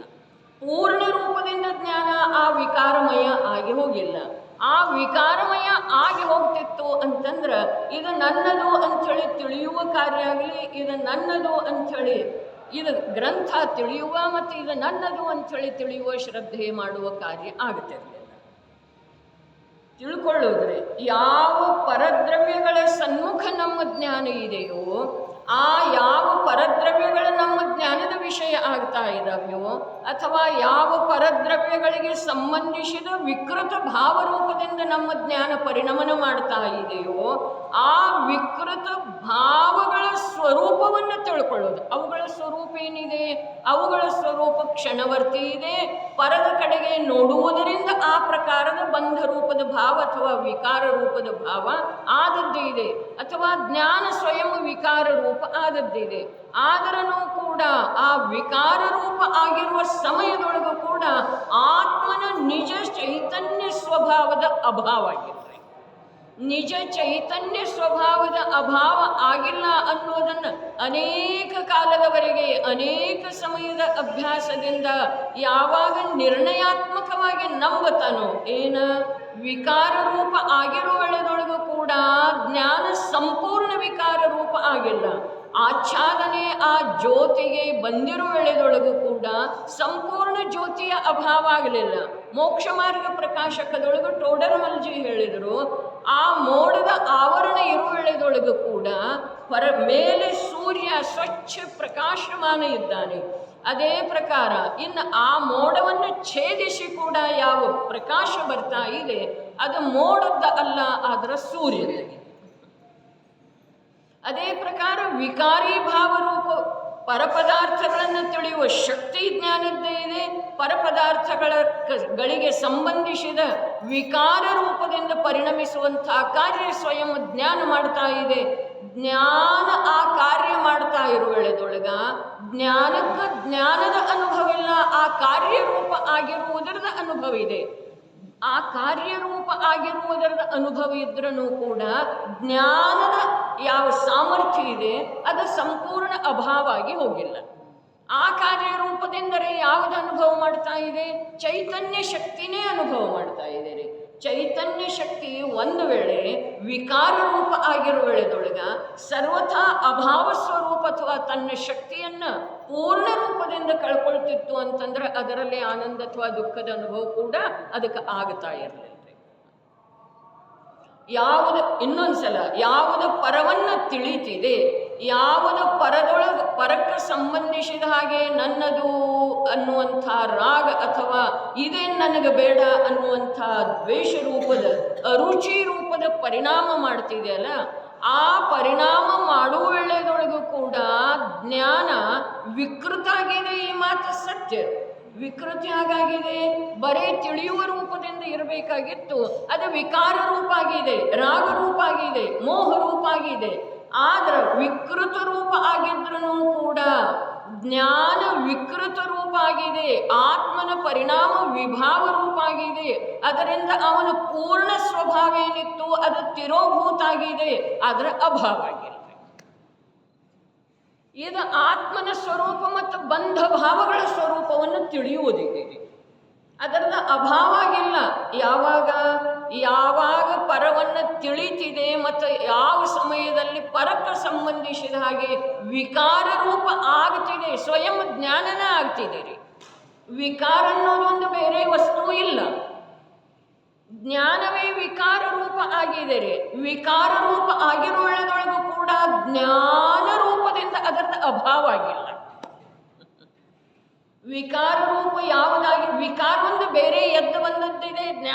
[SPEAKER 1] ಪೂರ್ಣ ರೂಪದಿಂದ ಜ್ಞಾನ ಆ ವಿಕಾರಮಯ ಆಗಿ ಹೋಗಿಲ್ಲ. ಆ ವಿಕಾರಮಯ ಆಗಿ ಹೋಗ್ತಿತ್ತು ಅಂತಂದ್ರೆ ಇದು ನನ್ನದು ಅಂಥೇಳಿ ತಿಳಿಯುವ ಕಾರ್ಯ ಆಗಲಿ, ಇದು ನನ್ನದು ಅಂಥೇಳಿ ಇದು ಗ್ರಂಥ ತಿಳಿಯುವ ಮತ್ತು ಇದು ನನ್ನದು ಅಂಥೇಳಿ ತಿಳಿಯುವ ಶ್ರದ್ಧೆ ಮಾಡುವ ಕಾರ್ಯ ಆಗುತ್ತಿರಲಿಲ್ಲ. ತಿಳ್ಕೊಳ್ಳೋದ್ರೆ ಯಾವ ಪರದ್ರವ್ಯಗಳ ಸನ್ಮುಖ ನಮ್ಮ ಜ್ಞಾನ ಇದೆಯೋ, ಆ ಯಾವ ಪರದ್ರವ್ಯಗಳು ನಮ್ಮ ಜ್ಞಾನದ ವಿಷಯ ಆಗ್ತಾ ಇದ್ದಾವೆಯೋ, ಅಥವಾ ಯಾವ ಪರದ್ರವ್ಯಗಳಿಗೆ ಸಂಬಂಧಿಸಿದ ವಿಕೃತ ಭಾವರೂಪದಿಂದ ನಮ್ಮ ಜ್ಞಾನ ಪರಿಣಮನ ಮಾಡ್ತಾ ಇದೆಯೋ, ಆ ವಿಕೃತ ಭಾವಗಳ ಸ್ವರೂಪವನ್ನು ತಿಳ್ಕೊಳ್ಳೋದು. ಅವುಗಳ ಸ್ವರೂಪ ಏನಿದೆ? ಅವುಗಳ ಸ್ವರೂಪ ಕ್ಷಣವರ್ತಿ ಇದೆ. ಪರದ ಕಡೆಗೆ ನೋಡುವುದರಿಂದ ಆ ಪ್ರಕಾರದ ಬಂಧ ರೂಪದ ಭಾವ ಅಥವಾ ವಿಕಾರ ರೂಪದ ಭಾವ ಆದದ್ದು ಇದೆ, ಅಥವಾ ಜ್ಞಾನ ಸ್ವಯಂ ವಿಕಾರ ರೂಪ ಆದದ್ದಿದೆ. ಆದರೂ ಕೂಡ ಆ ವಿಕಾರ ರೂಪ ಆಗಿರುವ ಸಮಯದೊಳಗೂ ಕೂಡ ಆತ್ಮನ ನಿಜ ಚೈತನ್ಯ ಸ್ವಭಾವದ ಅಭಾವ ಆಗಿದೆ. ನಿಜ ಚೈತನ್ಯ ಸ್ವಭಾವದ ಅಭಾವ ಆಗಿಲ್ಲ ಅನ್ನೋದನ್ನು ಅನೇಕ ಕಾಲದವರೆಗೆ ಅನೇಕ ಸಮಯದ ಅಭ್ಯಾಸದಿಂದ ಯಾವಾಗ ನಿರ್ಣಯಾತ್ಮಕವಾಗಿ ನಂಬುತ್ತಾನೋ, ವಿಕಾರ ರೂಪ ಆಗಿರುವಳದೊಳಗೂ ಕೂಡ ಜ್ಞಾನ ಸಂಪೂರ್ಣ ವಿಕಾರ ರೂಪ ಆಗಿಲ್ಲ. ಆಚ್ಛಾದನೆ ಆ ಜ್ಯೋತಿಗೆ ಬಂದಿರುವ ವೇಳೆದೊಳಗೂ ಕೂಡ ಸಂಪೂರ್ಣ ಜ್ಯೋತಿಯ ಅಭಾವ ಆಗಲಿಲ್ಲ. ಮೋಕ್ಷ ಮಾರ್ಗ ಪ್ರಕಾಶಕದೊಳಗೂ ಟೋಡರಮಲ್ಜಿ ಹೇಳಿದರು, ಆ ಮೋಡದ ಆವರಣ ಇರುವ ವೇಳೆದೊಳಗೂ ಕೂಡ ಮೇಲೆ ಸೂರ್ಯ ಸ್ವಚ್ಛ ಪ್ರಕಾಶಮಾನ ಇದ್ದಾನೆ. ಅದೇ ಪ್ರಕಾರ ಇನ್ನು ಆ ಮೋಡವನ್ನು ಛೇದಿಸಿ ಕೂಡ ಯಾವ ಪ್ರಕಾಶ ಬರ್ತಾ ಇದೆ ಅದು ಮೋಡದ ಅಲ್ಲ, ಅದರ ಸೂರ್ಯನಿಗೆ. ಅದೇ ಪ್ರಕಾರ ವಿಕಾರಿ ಭಾವರೂಪ ಪರಪದಾರ್ಥಗಳನ್ನು ತಿಳಿಯುವ ಶಕ್ತಿ ಜ್ಞಾನದ್ದೇ ಇದೆ. ಪರಪದಾರ್ಥಗಳಿಗೆ ಸಂಬಂಧಿಸಿದ ವಿಕಾರ ರೂಪದಿಂದ ಪರಿಣಮಿಸುವಂಥ ಕಾರ್ಯ ಸ್ವಯಂ ಜ್ಞಾನ ಮಾಡ್ತಾ ಇದೆ. ಜ್ಞಾನ ಆ ಕಾರ್ಯ ಮಾಡ್ತಾ ಇರುವ ವೇಳೆದೊಳಗ ಜ್ಞಾನಕ್ಕೆ ಜ್ಞಾನದ ಅನುಭವ ಇಲ್ಲ, ಆ ಕಾರ್ಯರೂಪ ಆಗಿರುವುದರದ ಅನುಭವ ಇದೆ. ಆ ಕಾರ್ಯರೂಪ ಆಗಿರುವುದರ ಅನುಭವ ಇದ್ರೂ ಕೂಡ ಜ್ಞಾನದ ಯಾವ ಸಾಮರ್ಥ್ಯ ಇದೆ ಅದು ಸಂಪೂರ್ಣ ಅಭಾವ ಆಗಿ ಹೋಗಿಲ್ಲ. ಆ ಕಾರ್ಯರೂಪದಿಂದರೆ ಯಾವುದು ಅನುಭವ ಮಾಡ್ತಾ ಇದೆ? ಚೈತನ್ಯ ಶಕ್ತಿನೇ ಅನುಭವ ಮಾಡ್ತಾ ಇದ್ದೀರಿ. ಚೈತನ್ಯ ಶಕ್ತಿ ಒಂದು ವೇಳೆ ವಿಕಾರ ರೂಪ ಆಗಿರುವ ವೇಳೆದೊಳಗ ಸರ್ವಥಾ ಅಭಾವ ಸ್ವರೂಪ ಅಥವಾ ತನ್ನ ಶಕ್ತಿಯನ್ನು ಪೂರ್ಣ ರೂಪದಿಂದ ಕಳ್ಕೊಳ್ತಿತ್ತು ಅಂತಂದ್ರೆ ಅದರಲ್ಲಿ ಆನಂದ ಅಥವಾ ದುಃಖದ ಅನುಭವ ಕೂಡ ಅದಕ್ಕೆ ಆಗ್ತಾ ಇರಲಿಲ್ಲ. ಯಾವುದು ಇನ್ನೊಂದ್ಸಲ ಯಾವುದು ಪರವನ್ನು ತಿಳಿತಿದೆ, ಯಾವುದು ಪರಕ್ಕೆ ಸಂಬಂಧಿಸಿದ ಹಾಗೆ ನನ್ನದು ಅನ್ನುವಂಥ ರಾಗ ಅಥವಾ ಇದೇ ನನಗೆ ಬೇಡ ಅನ್ನುವಂಥ ದ್ವೇಷ ರೂಪದ ಅರುಚಿ ರೂಪದ ಪರಿಣಾಮ ಮಾಡ್ತಿದೆಯಲ್ಲ, ಆ ಪರಿಣಾಮ ಮಾಡುವ ವೇಳೆದೊಳಗೂ ಕೂಡ ಜ್ಞಾನ ವಿಕೃತ ಆಗಿದೆ. ಈ ಮಾತು ಸತ್ಯ. ವಿಕೃತಿ ಆಗಾಗಿದೆ. ಬರೇ ತಿಳಿಯುವ ರೂಪದಿಂದ ಇರಬೇಕಾಗಿತ್ತು, ಅದು ವಿಕಾರ ರೂಪ ಆಗಿದೆ, ರಾಗ ರೂಪ ಆಗಿದೆ, ಮೋಹ ರೂಪ ಆಗಿದೆ. ಆದ್ರೆ ವಿಕೃತ ರೂಪ ಆಗಿದ್ರೂ ಕೂಡ ಜ್ಞಾನ ವಿಕೃತ ರೂಪ ಆಗಿದೆ. ಆತ್ಮನ ಪರಿಣಾಮ ವಿಭಾವ ರೂಪ ಆಗಿದೆ. ಅದರಿಂದ ಅವನ ಪೂರ್ಣ ಸ್ವಭಾವ ಏನಿತ್ತು ಅದು ತಿರೋಭೂತ ಆಗಿದೆ, ಅದರ ಅಭಾವ ಆಗಿದೆ. ಇದು ಆತ್ಮನ ಸ್ವರೂಪ ಮತ್ತು ಬಂಧ ಭಾವಗಳ ಸ್ವರೂಪವನ್ನು ತಿಳಿಯುವುದಿದೆ. ಅದರದ ಅಭಾವ ಆಗಿಲ್ಲ. ಯಾವಾಗ ಪರವನ್ನು ತಿಳಿತಿದೆ ಮತ್ತು ಯಾವ ಸಮಯದಲ್ಲಿ ಪರಕ್ಕೆ ಸಂಬಂಧಿಸಿದ ಹಾಗೆ ವಿಕಾರ ರೂಪ ಆಗ್ತಿದೆ, ಸ್ವಯಂ ಜ್ಞಾನನ ಆಗ್ತಿದೆ ರೀ. ವಿಕಾರ ಅನ್ನೋದೊಂದು ಬೇರೆ ವಸ್ತು ಇಲ್ಲ, ಜ್ಞಾನವೇ ವಿಕಾರ ರೂಪ ಆಗಿದೆ ರೀ. ವಿಕಾರ ರೂಪ ಆಗಿರುವುದರೊಳಗೂ ಕೂಡ ಜ್ಞಾನ ರೂಪದಿಂದ ಅದರದ ಅಭಾವ ಆಗಿಲ್ಲ. ವಿಕಾರ ರೂಪ ಯಾವುದಾಗಿ ವಿಕಾರ ಒಂದು ಬೇರೆ ಎದ್ದು ಬಂದದ್ದಿದೆ,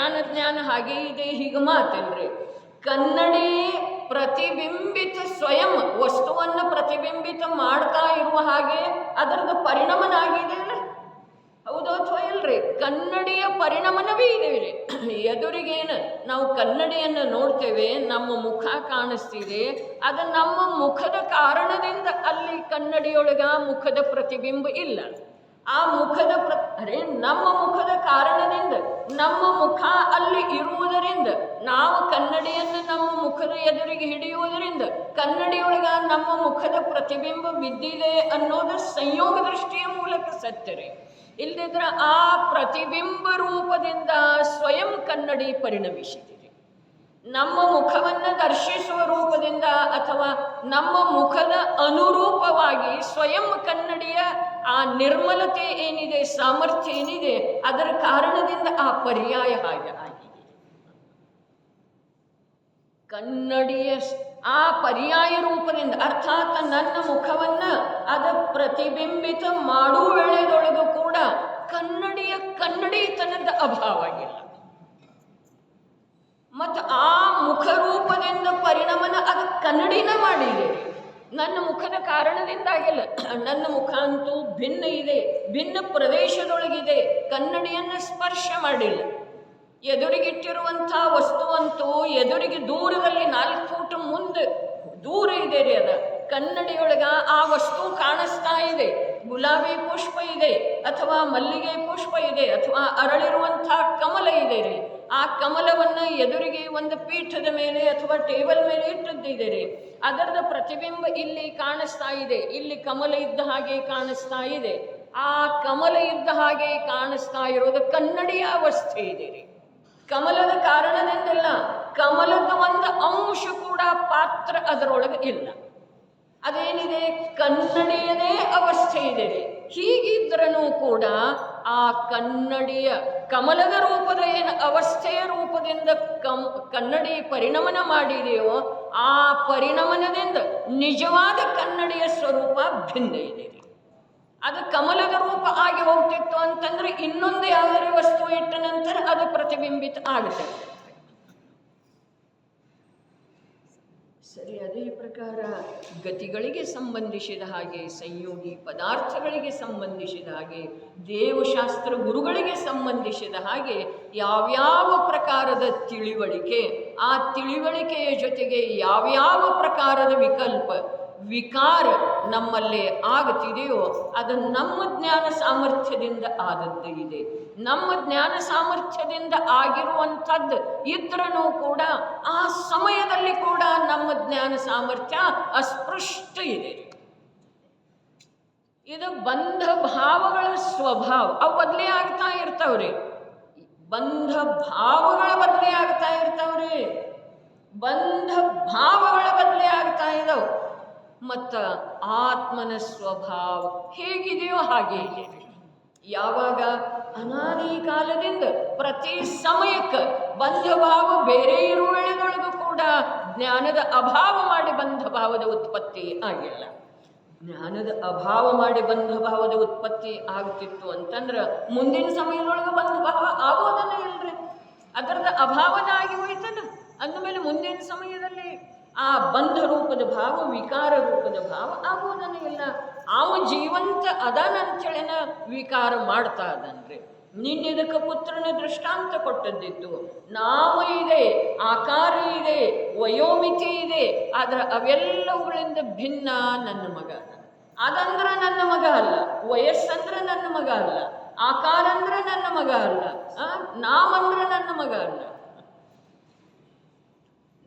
[SPEAKER 1] ಜ್ಞಾನ ಹಾಗೆ ಇದೆ, ಹೀಗೆ ಮಾತಿಲ್ರಿ. ಕನ್ನಡಿ ಪ್ರತಿಬಿಂಬಿತ ಸ್ವಯಂ ವಸ್ತುವನ್ನು ಪ್ರತಿಬಿಂಬಿತ ಮಾಡ್ತಾ ಇರುವ ಹಾಗೆ ಅದರದ್ದು ಪರಿಣಮನ ಆಗಿದೆ ಅಲ್ಲ. ಹೌದು ಅಥವಾ ಇಲ್ರಿ? ಕನ್ನಡಿಯ ಪರಿಣಾಮನವೇ ಇದೆ. ಎದುರಿಗೇನು ನಾವು ಕನ್ನಡಿಯನ್ನು ನೋಡ್ತೇವೆ, ನಮ್ಮ ಮುಖ ಕಾಣಿಸ್ತಿದೆ, ಅದು ನಮ್ಮ ಮುಖದ ಕಾರಣದಿಂದ ಅಲ್ಲಿ ಕನ್ನಡಿಯೊಳಗ ಮುಖದ ಪ್ರತಿಬಿಂಬ ಇಲ್ಲ. ಆ ಮುಖದ ನಮ್ಮ ಮುಖದ ಕಾರಣದಿಂದ, ನಮ್ಮ ಮುಖ ಅಲ್ಲಿ ಇರುವುದರಿಂದ, ನಾವು ಕನ್ನಡಿಯನ್ನು ನಮ್ಮ ಮುಖದ ಎದುರಿಗೆ ಹಿಡಿಯುವುದರಿಂದ ಕನ್ನಡಿಯೊಳಗ ನಮ್ಮ ಮುಖದ ಪ್ರತಿಬಿಂಬ ಬಿದ್ದಿದೆ ಅನ್ನೋದು ಸಂಯೋಗ ದೃಷ್ಟಿಯ ಮೂಲಕ ಸತ್ಯರೇ. ಇಲ್ಲದಿದ್ರೆ ಆ ಪ್ರತಿಬಿಂಬ ರೂಪದಿಂದ ಸ್ವಯಂ ಕನ್ನಡಿ ಪರಿಣಮಿಸಿದೆ. ನಮ್ಮ ಮುಖವನ್ನು ದರ್ಶಿಸುವ ರೂಪದಿಂದ ಅಥವಾ ನಮ್ಮ ಮುಖದ ಅನುರೂಪವಾಗಿ ಸ್ವಯಂ ಕನ್ನಡಿಯ ಆ ನಿರ್ಮಲತೆ ಏನಿದೆ, ಸಾಮರ್ಥ್ಯ ಏನಿದೆ, ಅದರ ಕಾರಣದಿಂದ ಆ ಪರ್ಯಾಯ ಹಾಗೆ ಆಗಿದೆ. ಕನ್ನಡಿಯ ಆ ಪರ್ಯಾಯ ರೂಪದಿಂದ, ಅರ್ಥಾತ್ ನನ್ನ ಮುಖವನ್ನು ಅದು ಪ್ರತಿಬಿಂಬಿತ ಮಾಡುವ ವೇಳೆದೊಳಗೂ ಕೂಡ ಕನ್ನಡಿತನದ ಅಭಾವ ಆಗಿಲ್ಲ. ಮತ್ತು ಆ ಮುಖರೂಪದಿಂದ ಪರಿಣಾಮನ ಅದು ಕನ್ನಡಿನ ಮಾಡಿದೆ. ನನ್ನ ಮುಖದ ಕಾರಣದಿಂದ ಆಗಿಲ್ಲ. ನನ್ನ ಮುಖ ಅಂತೂ ಭಿನ್ನ ಇದೆ, ಭಿನ್ನ ಪ್ರದೇಶದೊಳಗಿದೆ, ಕನ್ನಡಿಯನ್ನು ಸ್ಪರ್ಶ ಮಾಡಿಲ್ಲ. ಎದುರಿಗಿಟ್ಟಿರುವಂಥ ವಸ್ತುವಂತೂ ಎದುರಿಗೆ ದೂರದಲ್ಲಿ 4 ಫೂಟ್ ಮುಂದೆ ದೂರ ಇದೆ ರೀ. ಅದ ಕನ್ನಡಿಯೊಳಗ ಆ ವಸ್ತು ಕಾಣಿಸ್ತಾ ಇದೆ. ಗುಲಾಬಿ ಪುಷ್ಪ ಇದೆ, ಅಥವಾ ಮಲ್ಲಿಗೆ ಪುಷ್ಪ ಇದೆ, ಅಥವಾ ಅರಳಿರುವಂಥ ಕಮಲ ಇದೆ ರೀ. ಆ ಕಮಲವನ್ನು ಎದುರಿಗೆ ಒಂದು ಪೀಠದ ಮೇಲೆ ಅಥವಾ ಟೇಬಲ್ ಮೇಲೆ ಇಟ್ಟದ್ದಿದೆ ರೀ. ಅದರದ ಪ್ರತಿಬಿಂಬ ಇಲ್ಲಿ ಕಾಣಿಸ್ತಾ ಇದೆ. ಇಲ್ಲಿ ಕಮಲ ಇದ್ದ ಹಾಗೆ ಕಾಣಿಸ್ತಾ ಇದೆ. ಆ ಕಮಲ ಇದ್ದ ಹಾಗೆ ಕಾಣಿಸ್ತಾ ಇರೋದು ಕನ್ನಡಿಯ ಅವಸ್ಥೆ ಇದೆ ರೀ. ಕಮಲದ ಕಾರಣದಿಂದಲ್ಲ, ಕಮಲದ ಒಂದು ಅಂಶ ಕೂಡ ಪಾತ್ರ ಅದರೊಳಗೆ ಇಲ್ಲ. ಅದೇನಿದೆ? ಕನ್ನಡಿಯದೇ ಅವಸ್ಥೆ ಇದೆ ರೀ. ಹೀಗಿದ್ರೂ ಕೂಡ ಆ ಕನ್ನಡಿಯ ಕಮಲದ ರೂಪದ ಏನು ಅವಸ್ಥೆಯ ರೂಪದಿಂದ ಕನ್ನಡಿ ಪರಿಣಮನ ಮಾಡಿದೆಯೋ, ಆ ಪರಿಣಮನದಿಂದ ನಿಜವಾದ ಕನ್ನಡಿಯ ಸ್ವರೂಪ ಭಿನ್ನ ಇದೆ ರೀ. ಅದು ಕಮಲದ ರೂಪ ಆಗಿ ಹೋಗ್ತಿತ್ತು ಅಂತಂದ್ರೆ ಇನ್ನೊಂದು ಯಾವುದೇ ವಸ್ತು ಇಟ್ಟ ನಂತರ ಅದು ಪ್ರತಿಬಿಂಬಿತ ಆಗುತ್ತೆ. ಸರಿ, ಅದೇ ಪ್ರಕಾರ ಗತಿಗಳಿಗೆ ಸಂಬಂಧಿಸಿದ ಹಾಗೆ, ಸಂಯೋಗಿ ಪದಾರ್ಥಗಳಿಗೆ ಸಂಬಂಧಿಸಿದ ಹಾಗೆ, ದೇವಶಾಸ್ತ್ರ ಗುರುಗಳಿಗೆ ಸಂಬಂಧಿಸಿದ ಹಾಗೆ ಯಾವ್ಯಾವ ಪ್ರಕಾರದ ತಿಳಿವಳಿಕೆ, ಆ ತಿಳಿವಳಿಕೆಯ ಜೊತೆಗೆ ಯಾವ್ಯಾವ ಪ್ರಕಾರದ ವಿಕಾರ ನಮ್ಮಲ್ಲಿ ಆಗುತ್ತಿದೆಯೋ ಅದು ನಮ್ಮ ಜ್ಞಾನ ಸಾಮರ್ಥ್ಯದಿಂದ ಆದದ್ದು ಇದೆ. ನಮ್ಮ ಜ್ಞಾನ ಸಾಮರ್ಥ್ಯದಿಂದ ಆಗಿರುವಂಥದ್ದು ಇದ್ರೂ ಕೂಡ ಆ ಸಮಯದಲ್ಲಿ ಕೂಡ ನಮ್ಮ ಜ್ಞಾನ ಸಾಮರ್ಥ್ಯ ಅಸ್ಪೃಷ್ಟ ಇದೆ. ಇದು ಬಂಧ ಭಾವಗಳ ಸ್ವಭಾವ. ಅವು ಬದಲೇ ಆಗ್ತಾ ಇರ್ತಾವ್ರಿ. ಬಂಧ ಭಾವಗಳ ಬದಲೇ ಆಗ್ತಾ ಇರ್ತಾವ್ರಿ. ಬಂಧ ಭಾವಗಳ ಬದಲೇ ಆಗ್ತಾ ಇದಾವೆ. ಮತ್ತು ಆತ್ಮನ ಸ್ವಭಾವ ಹೇಗಿದೆಯೋ ಹಾಗೆ ಇದೆ. ಯಾವಾಗ ಅನಾದಿ ಕಾಲದಿಂದ ಪ್ರತಿ ಸಮಯಕ್ಕೆ ಬಂಧ ಭಾವ ಬೇರೆ ಇರುವ ವೇಳೆದೊಳಗೂ ಕೂಡ ಜ್ಞಾನದ ಅಭಾವ ಮಾಡಿ ಬಂಧ ಭಾವದ ಉತ್ಪತ್ತಿ ಆಗಿಲ್ಲ. ಜ್ಞಾನದ ಅಭಾವ ಮಾಡಿ ಬಂಧ ಭಾವದ ಉತ್ಪತ್ತಿ ಆಗ್ತಿತ್ತು ಅಂತಂದ್ರೆ ಮುಂದಿನ ಸಮಯದೊಳಗೆ ಬಂಧ ಭಾವ ಆಗೋದನ್ನೇ ಇಲ್ರಿ. ಅದರದ ಅಭಾವನ ಆಗಿ ಹೋಯ್ತಲ್ಲ. ಅಂದಮೇಲೆ ಮುಂದಿನ ಸಮಯದಲ್ಲಿ ಆ ಬಂಧ ರೂಪದ ಭಾವ, ವಿಕಾರ ರೂಪದ ಭಾವ ಆಗೋದನ್ನೇ ಇಲ್ಲ. ಅವ ಜೀವಂತ ಅದಾನಂತೇಳಿನ ವಿಕಾರ ಮಾಡ್ತಾ ಅದನ್ರಿ. ನಿನ್ನಿದಕ್ಕೆ ಪುತ್ರನ ದೃಷ್ಟಾಂತ ಕೊಟ್ಟದ್ದಿತ್ತು. ನಾಮ ಇದೆ, ಆಕಾರ ಇದೆ, ವಯೋಮಿತಿ ಇದೆ, ಆದ್ರೆ ಅವೆಲ್ಲವುಗಳಿಂದ ಭಿನ್ನ ನನ್ನ ಮಗ. ಅದಂದ್ರೆ ನನ್ನ ಮಗ ಅಲ್ಲ, ವಯಸ್ಸಂದ್ರೆ ನನ್ನ ಮಗ ಅಲ್ಲ, ಆಕಾರ ಅಂದ್ರೆ ನನ್ನ ಮಗ ಅಲ್ಲ, ನಾಮಂದ್ರೆ ನನ್ನ ಮಗ ಅಲ್ಲ.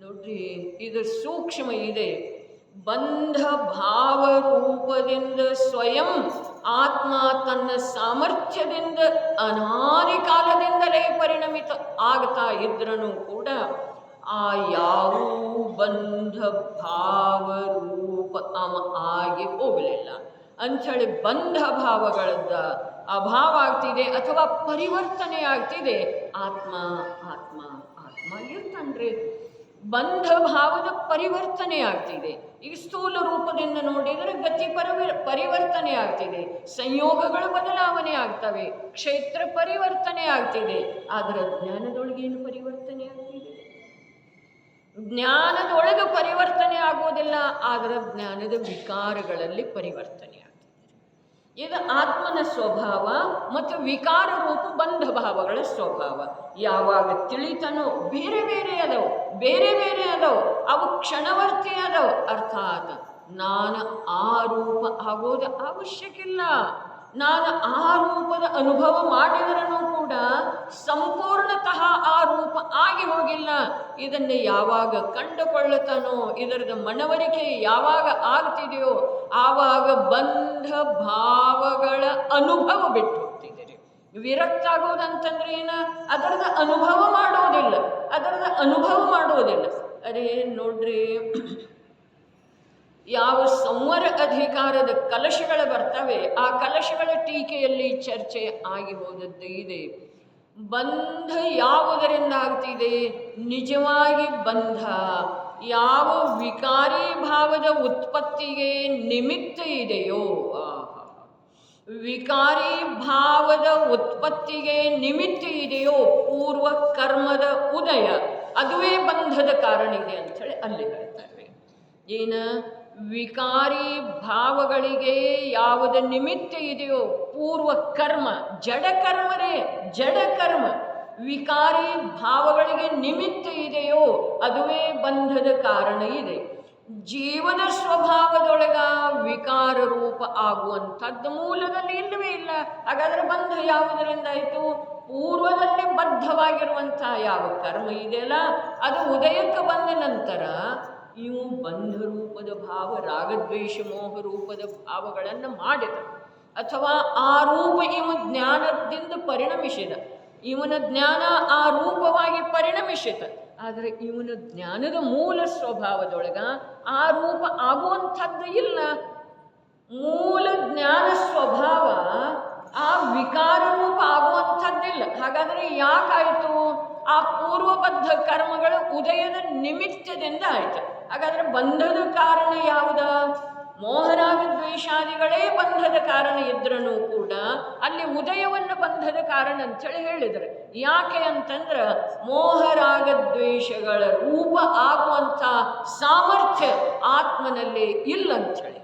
[SPEAKER 1] ನೋಡ್ರಿ, ಇದು ಸೂಕ್ಷ್ಮ ಇದೆ. ಬಂಧ ಭಾವ ರೂಪದಿಂದ ಸ್ವಯಂ ಆತ್ಮ ತನ್ನ ಸಾಮರ್ಥ್ಯದಿಂದ ಅನಾದಿ ಕಾಲದಿಂದಲೇ ಪರಿಣಮಿತ ಆಗ್ತಾ ಇದ್ರೂ ಕೂಡ ಆ ಯಾವ ಬಂಧ ಭಾವ ರೂಪ ಆಗಿ ಹೋಗಲಿಲ್ಲ ಅಂಥೇಳಿ ಬಂಧ ಭಾವಗಳದ್ದ ಅಭಾವ ಆಗ್ತಿದೆ ಅಥವಾ ಪರಿವರ್ತನೆ ಆಗ್ತಿದೆ. ಆತ್ಮ ಆತ್ಮ ಆತ್ಮ ಇರ್ತಾನ್ರಿ. ಬಂಧ ಭಾವದ ಪರಿವರ್ತನೆ ಆಗ್ತಿದೆ. ಈಗ ಸ್ಥೂಲ ರೂಪದಿಂದ ನೋಡಿದರೆ ಗತಿ ಪರಿವರ್ತನೆ ಆಗ್ತಿದೆ, ಸಂಯೋಗಗಳ ಬದಲಾವಣೆ ಆಗ್ತವೆ, ಕ್ಷೇತ್ರ ಪರಿವರ್ತನೆ ಆಗ್ತಿದೆ. ಆದರೆ ಜ್ಞಾನದೊಳಗೇನು ಪರಿವರ್ತನೆ ಆಗ್ತಿದೆ? ಜ್ಞಾನದೊಳಗೆ ಪರಿವರ್ತನೆ ಆಗೋದಿಲ್ಲ, ಆದರೆ ಜ್ಞಾನದ ವಿಕಾರಗಳಲ್ಲಿ ಪರಿವರ್ತನೆ ಆಗ್ತಿದೆ. ಇದು ಆತ್ಮನ ಸ್ವಭಾವ ಮತ್ತು ವಿಕಾರ ರೂಪ ಬಂಧ ಭಾವಗಳ ಸ್ವಭಾವ. ಯಾವಾಗ ತಿಳಿತನೋ ಬೇರೆ ಬೇರೆ ಅದಾವು, ಬೇರೆ ಬೇರೆ ಅದಾವು, ಅವು ಕ್ಷಣವರ್ತಿ ಅದಾವು. ಅರ್ಥಾತ್ ನಾನು ಆ ರೂಪ ಆಗೋದು ಅವಶ್ಯಕ್ಕಿಲ್ಲ. ನಾನು ಆ ರೂಪದ ಅನುಭವ ಮಾಡಿದ್ರೂ ಕೂಡ ಸಂಪೂರ್ಣತಃ ಆ ರೂಪ ಆಗಿ ಹೋಗಿಲ್ಲ. ಇದನ್ನು ಯಾವಾಗ ಕಂಡುಕೊಳ್ಳುತ್ತಾನೋ, ಇದರದ ಮನವರಿಕೆ ಯಾವಾಗ ಆಗ್ತಿದೆಯೋ ಆವಾಗ ಬಂಧ ಭಾವಗಳ ಅನುಭವ ಬಿಟ್ಟು ಹೋಗ್ತಿದ್ದೀರಿ. ವಿರಕ್ತ ಆಗೋದಂತಂದ್ರೆ ಏನ? ಅದರದ ಅನುಭವ ಮಾಡೋದಿಲ್ಲ, ಅದರದ ಅನುಭವ ಮಾಡೋದಿಲ್ಲ. ಅದೇ ನೋಡ್ರಿ, ಯಾವ ಸಂವರ ಅಧಿಕಾರದ ಕಲಶಗಳು ಬರ್ತವೆ, ಆ ಕಲಶಗಳ ಟೀಕೆಯಲ್ಲಿ ಚರ್ಚೆ ಆಗಿ ಹೋದದ್ದು ಇದೆ. ಬಂಧ ಯಾವುದರಿಂದ ಆಗ್ತಿದೆ? ನಿಜವಾಗಿ ಬಂಧ ಯಾವ ವಿಕಾರಿ ಭಾವದ ಉತ್ಪತ್ತಿಗೆ ನಿಮಿತ್ತ ಇದೆಯೋ, ವಿಕಾರಿ ಭಾವದ ಉತ್ಪತ್ತಿಗೆ ನಿಮಿತ್ತ ಇದೆಯೋ ಪೂರ್ವ ಕರ್ಮದ ಉದಯ, ಅದುವೇ ಬಂಧದ ಕಾರಣ ಇದೆ ಅಂಥೇಳಿ ಅಲ್ಲಿ ಹೇಳ್ತಾರೆ. ಏನ? ವಿಕಾರಿ ಭಾವಗಳಿಗೆ ಯಾವದ ನಿಮಿತ್ತ ಇದೆಯೋ ಪೂರ್ವ ಕರ್ಮ, ಜಡಕರ್ಮರೇ, ಜಡಕರ್ಮ ವಿಕಾರಿ ಭಾವಗಳಿಗೆ ನಿಮಿತ್ತ ಇದೆಯೋ ಅದುವೇ ಬಂಧದ ಕಾರಣ ಇದೆ. ಜೀವನ ಸ್ವಭಾವದೊಳಗ ವಿಕಾರ ರೂಪ ಆಗುವಂಥದ್ದು ಮೂಲದಲ್ಲಿ ಇಲ್ಲವೇ ಇಲ್ಲ. ಹಾಗಾದರೆ ಬಂಧ ಯಾವುದರಿಂದ ಆಯಿತು? ಪೂರ್ವದಲ್ಲಿ ಬದ್ಧವಾಗಿರುವಂಥ ಯಾವ ಕರ್ಮ ಇದೆಯಲ್ಲ ಅದು ಉದಯಕ್ಕೆ ಬಂದ ನಂತರ ಇವು ಬಂಧ ರೂಪದ ಭಾವ, ರಾಗದ್ವೇಷ ಮೋಹ ರೂಪದ ಭಾವಗಳನ್ನು ಮಾಡಿದ, ಅಥವಾ ಆ ರೂಪ ಇವ ಜ್ಞಾನದಿಂದ ಪರಿಣಮಿಸಿದ, ಇವನ ಜ್ಞಾನ ಆ ರೂಪವಾಗಿ ಪರಿಣಮಿಸಿದ. ಆದರೆ ಇವನ ಜ್ಞಾನದ ಮೂಲ ಸ್ವಭಾವದೊಳಗ ಆ ರೂಪ ಆಗುವಂಥದ್ದು ಇಲ್ಲ. ಮೂಲ ಜ್ಞಾನ ಸ್ವಭಾವ ಆ ವಿಕಾರ ರೂಪ ಆಗುವಂಥದ್ದಿಲ್ಲ. ಹಾಗಾದರೆ ಯಾಕಾಯಿತು? ಆ ಪೂರ್ವಬದ್ಧ ಕರ್ಮಗಳು ಉದಯದ ನಿಮಿತ್ತದಿಂದ ಆಯಿತು. ಹಾಗಾದರೆ ಬಂಧದ ಕಾರಣ ಯಾವುದ? ಮೋಹರಾಗ ದ್ವೇಷಾದಿಗಳೇ ಬಂಧದ ಕಾರಣ ಇದ್ರೂ ಕೂಡ ಅಲ್ಲಿ ಉದಯವನ್ನು ಬಂಧದ ಕಾರಣ ಅಂಥೇಳಿ ಹೇಳಿದರು. ಯಾಕೆ ಅಂತಂದ್ರೆ ಮೋಹರಾಗ ದ್ವೇಷಗಳ ರೂಪ ಆಗುವಂಥ ಸಾಮರ್ಥ್ಯ ಆತ್ಮನಲ್ಲಿ ಇಲ್ಲ ಅಂಥೇಳಿ.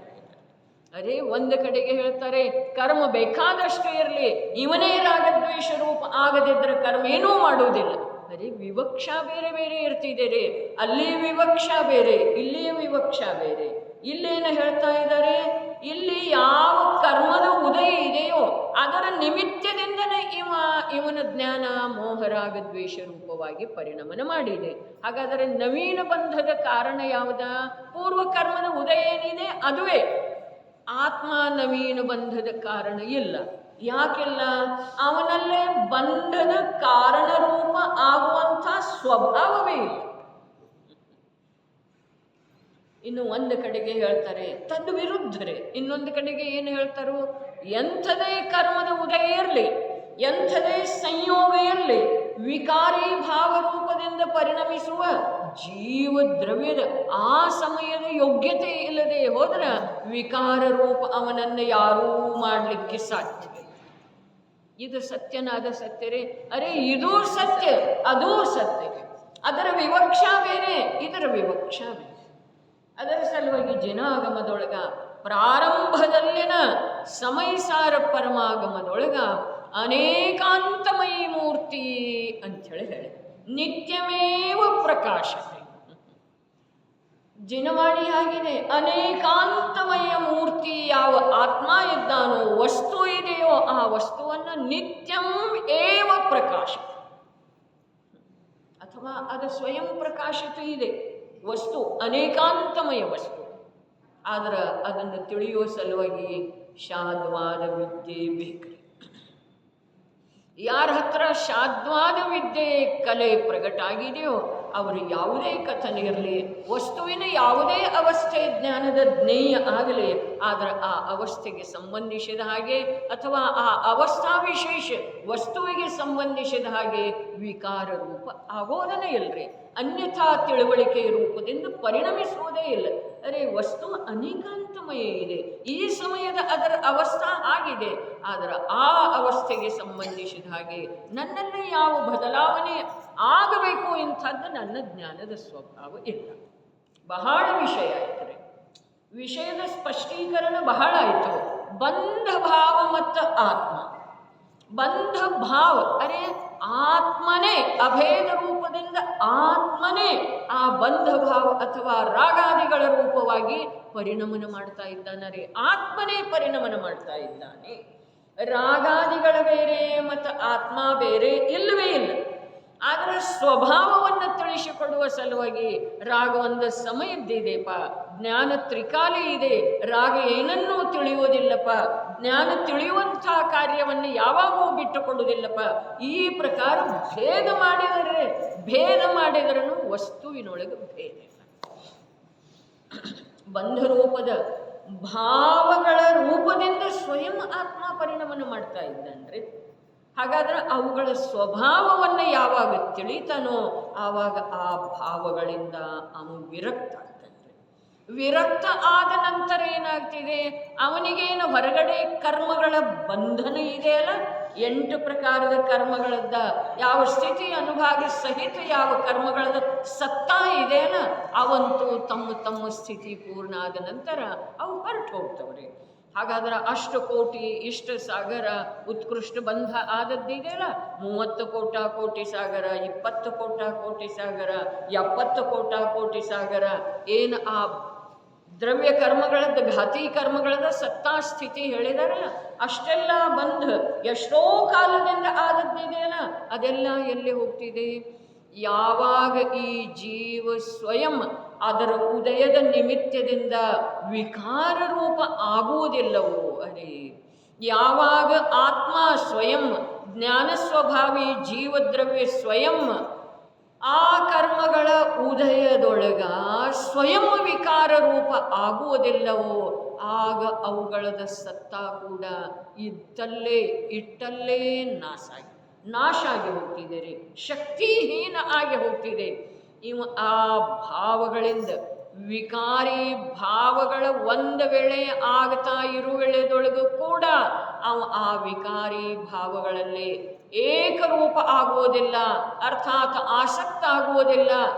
[SPEAKER 1] ಅದೇ ಒಂದು ಕಡೆಗೆ ಹೇಳ್ತಾರೆ ಕರ್ಮ ಬೇಕಾದಷ್ಟು ಇರಲಿ, ಇವನೇ ರಾಗದ್ವೇಷ ರೂಪ ಆಗದಿದ್ದರೆ ಕರ್ಮ ಏನೂ ಮಾಡುವುದಿಲ್ಲ. ಅದೇ ವಿವಕ್ಷಾ ಬೇರೆ ಬೇರೆ ಇರ್ತಿದ್ದೀರಿ, ಅಲ್ಲಿ ವಿವಕ್ಷಾ ಬೇರೆ, ಇಲ್ಲಿಯ ವಿವಕ್ಷಾ ಬೇರೆ. ಇಲ್ಲೇನು ಹೇಳ್ತಾ ಇದ್ದಾರೆ? ಇಲ್ಲಿ ಯಾವ ಕರ್ಮದ ಉದಯ ಇದೆಯೋ ಅದರ ನಿಮಿತ್ತದಿಂದನೇ ಇವನ ಜ್ಞಾನ ಮೋಹರಾಗದ್ವೇಷ ರೂಪವಾಗಿ ಪರಿಣಮನ ಮಾಡಿದೆ. ಹಾಗಾದರೆ ನವೀನ ಬಂಧದ ಕಾರಣ ಯಾವುದ? ಪೂರ್ವ ಕರ್ಮದ ಉದಯ ಏನಿದೆ ಅದುವೇ. ಆತ್ಮ ನವೀನ ಬಂಧದ ಕಾರಣ ಇಲ್ಲ. ಯಾಕೆಲ್ಲ? ಅವನಲ್ಲೇ ಬಂಧದ ಕಾರಣ ರೂಪ ಆಗುವಂಥ ಸ್ವಭಾವವೇ ಇಲ್ಲ. ಇನ್ನು ಒಂದು ಕಡೆಗೆ ಹೇಳ್ತಾರೆ ತದ್ ವಿರುದ್ಧರೇ, ಇನ್ನೊಂದು ಕಡೆಗೆ ಏನು ಹೇಳ್ತಾರೋ, ಎಂಥದೇ ಕರ್ಮದ ಉದಯ ಇರಲಿ, ಎಂಥದೇ ಸಂಯೋಗ ಇರಲಿ, ವಿಕಾರಿ ಭಾವರೂಪದಿಂದ ಪರಿಣಮಿಸುವ ಜೀವ ದ್ರವ್ಯದ ಆ ಸಮಯದ ಯೋಗ್ಯತೆ ಇಲ್ಲದೆ ಹೋದರೆ ವಿಕಾರ ರೂಪ ಅವನನ್ನು ಯಾರೂ ಮಾಡಲಿಕ್ಕೆ ಸಾಧ್ಯ. ಇದು ಸತ್ಯನಾದ ಸತ್ಯರೇ? ಅರೆ ಇದು ಸತ್ಯ, ಅದೂ ಸತ್ಯ. ಅದರ ವಿವಕ್ಷಾ ಬೇರೆ, ಇದರ ವಿವಕ್ಷಾ ಬೇರೆ. ಅದರ ಸಲುವಾಗಿ ಜನಾಗಮದೊಳಗ ಪ್ರಾರಂಭದಲ್ಲಿನ ಸಮಯಸಾರ ಪರಮಾಗಮದೊಳಗ ಅನೇಕಾಂತಮಯಿ ಮೂರ್ತಿ ಅಂಥೇಳಿ ಹೇಳಿ ನಿತ್ಯಮೇವ ಪ್ರಕಾಶತೆ. ಜಿನವಾಣಿ ಆಗಿದೆ, ಅನೇಕಾಂತಮಯ ಮೂರ್ತಿ ಯಾವ ಆತ್ಮ ಇದ್ದಾನೋ, ವಸ್ತು ಇದೆಯೋ ಆ ವಸ್ತುವನ್ನು ನಿತ್ಯಂ ಏವ ಪ್ರಕಾಶ, ಅಥವಾ ಅದು ಸ್ವಯಂ ಪ್ರಕಾಶಿತ ಇದೆ. ವಸ್ತು ಅನೇಕಾಂತಮಯ ವಸ್ತು. ಆದ್ರೆ ಅದನ್ನು ತಿಳಿಯುವ ಸಲುವಾಗಿ ಶಾದ್ವಾದ ವಿದ್ಯೆ ಬೇಕು. ಯಾರ ಹತ್ರ ಶಾದ್ವಾದ ವಿದ್ಯೆ ಕಲೆ ಪ್ರಗಟ ಆಗಿದೆಯೋ ಅವರು ಯಾವುದೇ ಕಥನೆ ಇರಲಿ, ವಸ್ತುವಿನ ಯಾವುದೇ ಅವಸ್ಥೆ ಜ್ಞಾನದ ಜ್ಞೇಯ ಆಗಲಿ, ಆದರೆ ಆ ಅವಸ್ಥೆಗೆ ಸಂಬಂಧಿಸಿದ ಹಾಗೆ ಅಥವಾ ಆ ಅವಸ್ಥಾ ವಿಶೇಷ ವಸ್ತುವಿಗೆ ಸಂಬಂಧಿಸಿದ ಹಾಗೆ ವಿಕಾರ ರೂಪ ಆಗೋದನ್ನೇ ಇಲ್ಲರಿ. ಅನ್ಯಥಾ ತಿಳುವಳಿಕೆ ರೂಪದಿಂದ ಪರಿಣಮಿಸುವುದೇ ಇಲ್ಲ. ಅರೆ ವಸ್ತು ಅನೇಕಾಂತಮಯ ಇದೆ, ಈ ಸಮಯದ ಅದರ ಅವಸ್ಥಾ ಆಗಿದೆ, ಆದರೆ ಆ ಅವಸ್ಥೆಗೆ ಸಂಬಂಧಿಸಿದ ಹಾಗೆ ನನ್ನಲ್ಲಿ ಯಾವ ಬದಲಾವಣೆ ಆಗಬೇಕು ಇಂಥದ್ದು ನನ್ನ ಜ್ಞಾನದ ಸ್ವಭಾವ ಇಲ್ಲ. ಬಹಳ ವಿಷಯ ಆಯ್ತದೆ. ವಿಷಯದ ಸ್ಪಷ್ಟೀಕರಣ ಬಹಳ ಆಯಿತು. ಬಂಧ ಭಾವ ಮತ್ತು ಆತ್ಮ. ಬಂಧ ಭಾವ ಅರೆ ಆತ್ಮನೇ ಅಭೇದ ರೂಪದಿಂದ ಆತ್ಮನೇ ಆ ಬಂಧ ಭಾವ ಅಥವಾ ರಾಗಾದಿಗಳ ರೂಪವಾಗಿ ಪರಿಣಮನ ಮಾಡ್ತಾ ಇದ್ದಾನೆ. ಆತ್ಮನೇ ಪರಿಣಮನ ಮಾಡ್ತಾ ಇದ್ದಾನೆ. ರಾಗಾದಿಗಳ ಬೇರೆ ಮತ್ತು ಆತ್ಮ ಬೇರೆ ಇಲ್ಲವೇ ಇಲ್ಲ. ಆದರೆ ಸ್ವಭಾವವನ್ನು ತಿಳಿಸಿಕೊಡುವ ಸಲುವಾಗಿ ರಾಗ ಒಂದು ಸಮಯದ್ದಿದೆಪ್ಪ, ಜ್ಞಾನ ತ್ರಿಕಾಲಿ ಇದೆ, ರಾಗ ಏನನ್ನೂ ತಿಳಿಯುವುದಿಲ್ಲಪ್ಪ, ಜ್ಞಾನ ತಿಳಿಯುವಂಥ ಕಾರ್ಯವನ್ನು ಯಾವಾಗೂ ಬಿಟ್ಟುಕೊಡುವುದಿಲ್ಲಪ್ಪ. ಈ ಪ್ರಕಾರ ಭೇದ ಮಾಡಿದರೂ ವಸ್ತುವಿನೊಳಗೆ ಭೇದ ಇಲ್ಲ. ಬಂಧ ರೂಪದ ಭಾವಗಳ ರೂಪದಿಂದ ಸ್ವಯಂ ಆತ್ಮ ಪರಿಣಮನ ಮಾಡ್ತಾ ಇದ್ದಾನ್ರಿ. ಹಾಗಾದ್ರೆ ಅವುಗಳ ಸ್ವಭಾವವನ್ನು ಯಾವಾಗ ತಿಳಿತಾನೋ ಆವಾಗ ಆ ಭಾವಗಳಿಂದ ಅವನು ವಿರಕ್ತ ಆಗ್ತಾನೆ. ವಿರಕ್ತ ಆದ ನಂತರ ಏನಾಗ್ತಿದೆ, ಅವನಿಗೇನು ಹೊರಗಡೆ ಕರ್ಮಗಳ ಬಂಧನ ಇದೆಯಲ್ಲ, 8 ಪ್ರಕಾರದ ಕರ್ಮಗಳದ್ದ ಯಾವ ಸ್ಥಿತಿ ಅನುಭಾಗ ಸಹಿತ ಯಾವ ಕರ್ಮಗಳದ ಸತ್ತಾ ಇದೆಯಲ್ಲ, ಅವಂತೂ ತಮ್ಮ ಸ್ಥಿತಿ ಪೂರ್ಣ ಆದ ನಂತರ ಅವು ಹೊರಟು ಹೋಗ್ತವ್ರಿ. ಹಾಗಾದ್ರೆ 8 ಕೋಟಿ ಇಷ್ಟ ಸಾಗರ ಉತ್ಕೃಷ್ಟ ಬಂಧ ಆದದ್ದಿದೆಯಲ್ಲ, 30 ಕೋಟಿ ಸಾಗರ, 20 ಕೋಟಿ ಸಾಗರ, 70 ಕೋಟಿ ಸಾಗರ, ಏನು ಆ ದ್ರವ್ಯ ಕರ್ಮಗಳದ್ದು ಘಾತಿ ಕರ್ಮಗಳದ ಸತ್ತಾ ಸ್ಥಿತಿ ಹೇಳಿದಾರಲ್ಲ, ಅಷ್ಟೆಲ್ಲ ಬಂಧ ಎಷ್ಟೋ ಕಾಲದಿಂದ ಆದದ್ದಿದೆಯಲ್ಲ, ಅದೆಲ್ಲ ಎಲ್ಲಿ ಹೋಗ್ತಿದೆ? ಯಾವಾಗ ಈ ಜೀವ ಸ್ವಯಂ ಅದರ ಉದಯದ ನಿಮಿತ್ತದಿಂದ ವಿಕಾರ ರೂಪ ಆಗುವುದಿಲ್ಲವೋ, ಅರೆ ಯಾವಾಗ ಆತ್ಮ ಸ್ವಯಂ ಜ್ಞಾನ ಸ್ವಭಾವಿ ಜೀವದ್ರವ್ಯ ಸ್ವಯಂ ಆ ಕರ್ಮಗಳ ಉದಯದೊಳಗ ಸ್ವಯಂ ವಿಕಾರ ರೂಪ ಆಗುವುದಿಲ್ಲವೋ, ಆಗ ಅವುಗಳದ ಸತ್ತ ಕೂಡ ಇಟ್ಟಲ್ಲೇ ನಾಶ ಆಗಿ ಹೋಗ್ತಿದೆ, ಶಕ್ತಿಹೀನ ಆಗಿ ಹೋಗ್ತಿದೆ. ಇವ ಆ ಭಾವಗಳಿಂದ ವಿಕಾರಿ ಭಾವಗಳ ಒಂದು ವೇಳೆ ಆಗ್ತಾ ವೇಳೆದೊಳಗೂ ಕೂಡ ಆ ವಿಕಾರಿ ಭಾವಗಳಲ್ಲಿ ಏಕರೂಪ ಆಗುವುದಿಲ್ಲ, ಅರ್ಥಾತ್ ಆಸಕ್ತ ಆಗುವುದಿಲ್ಲ,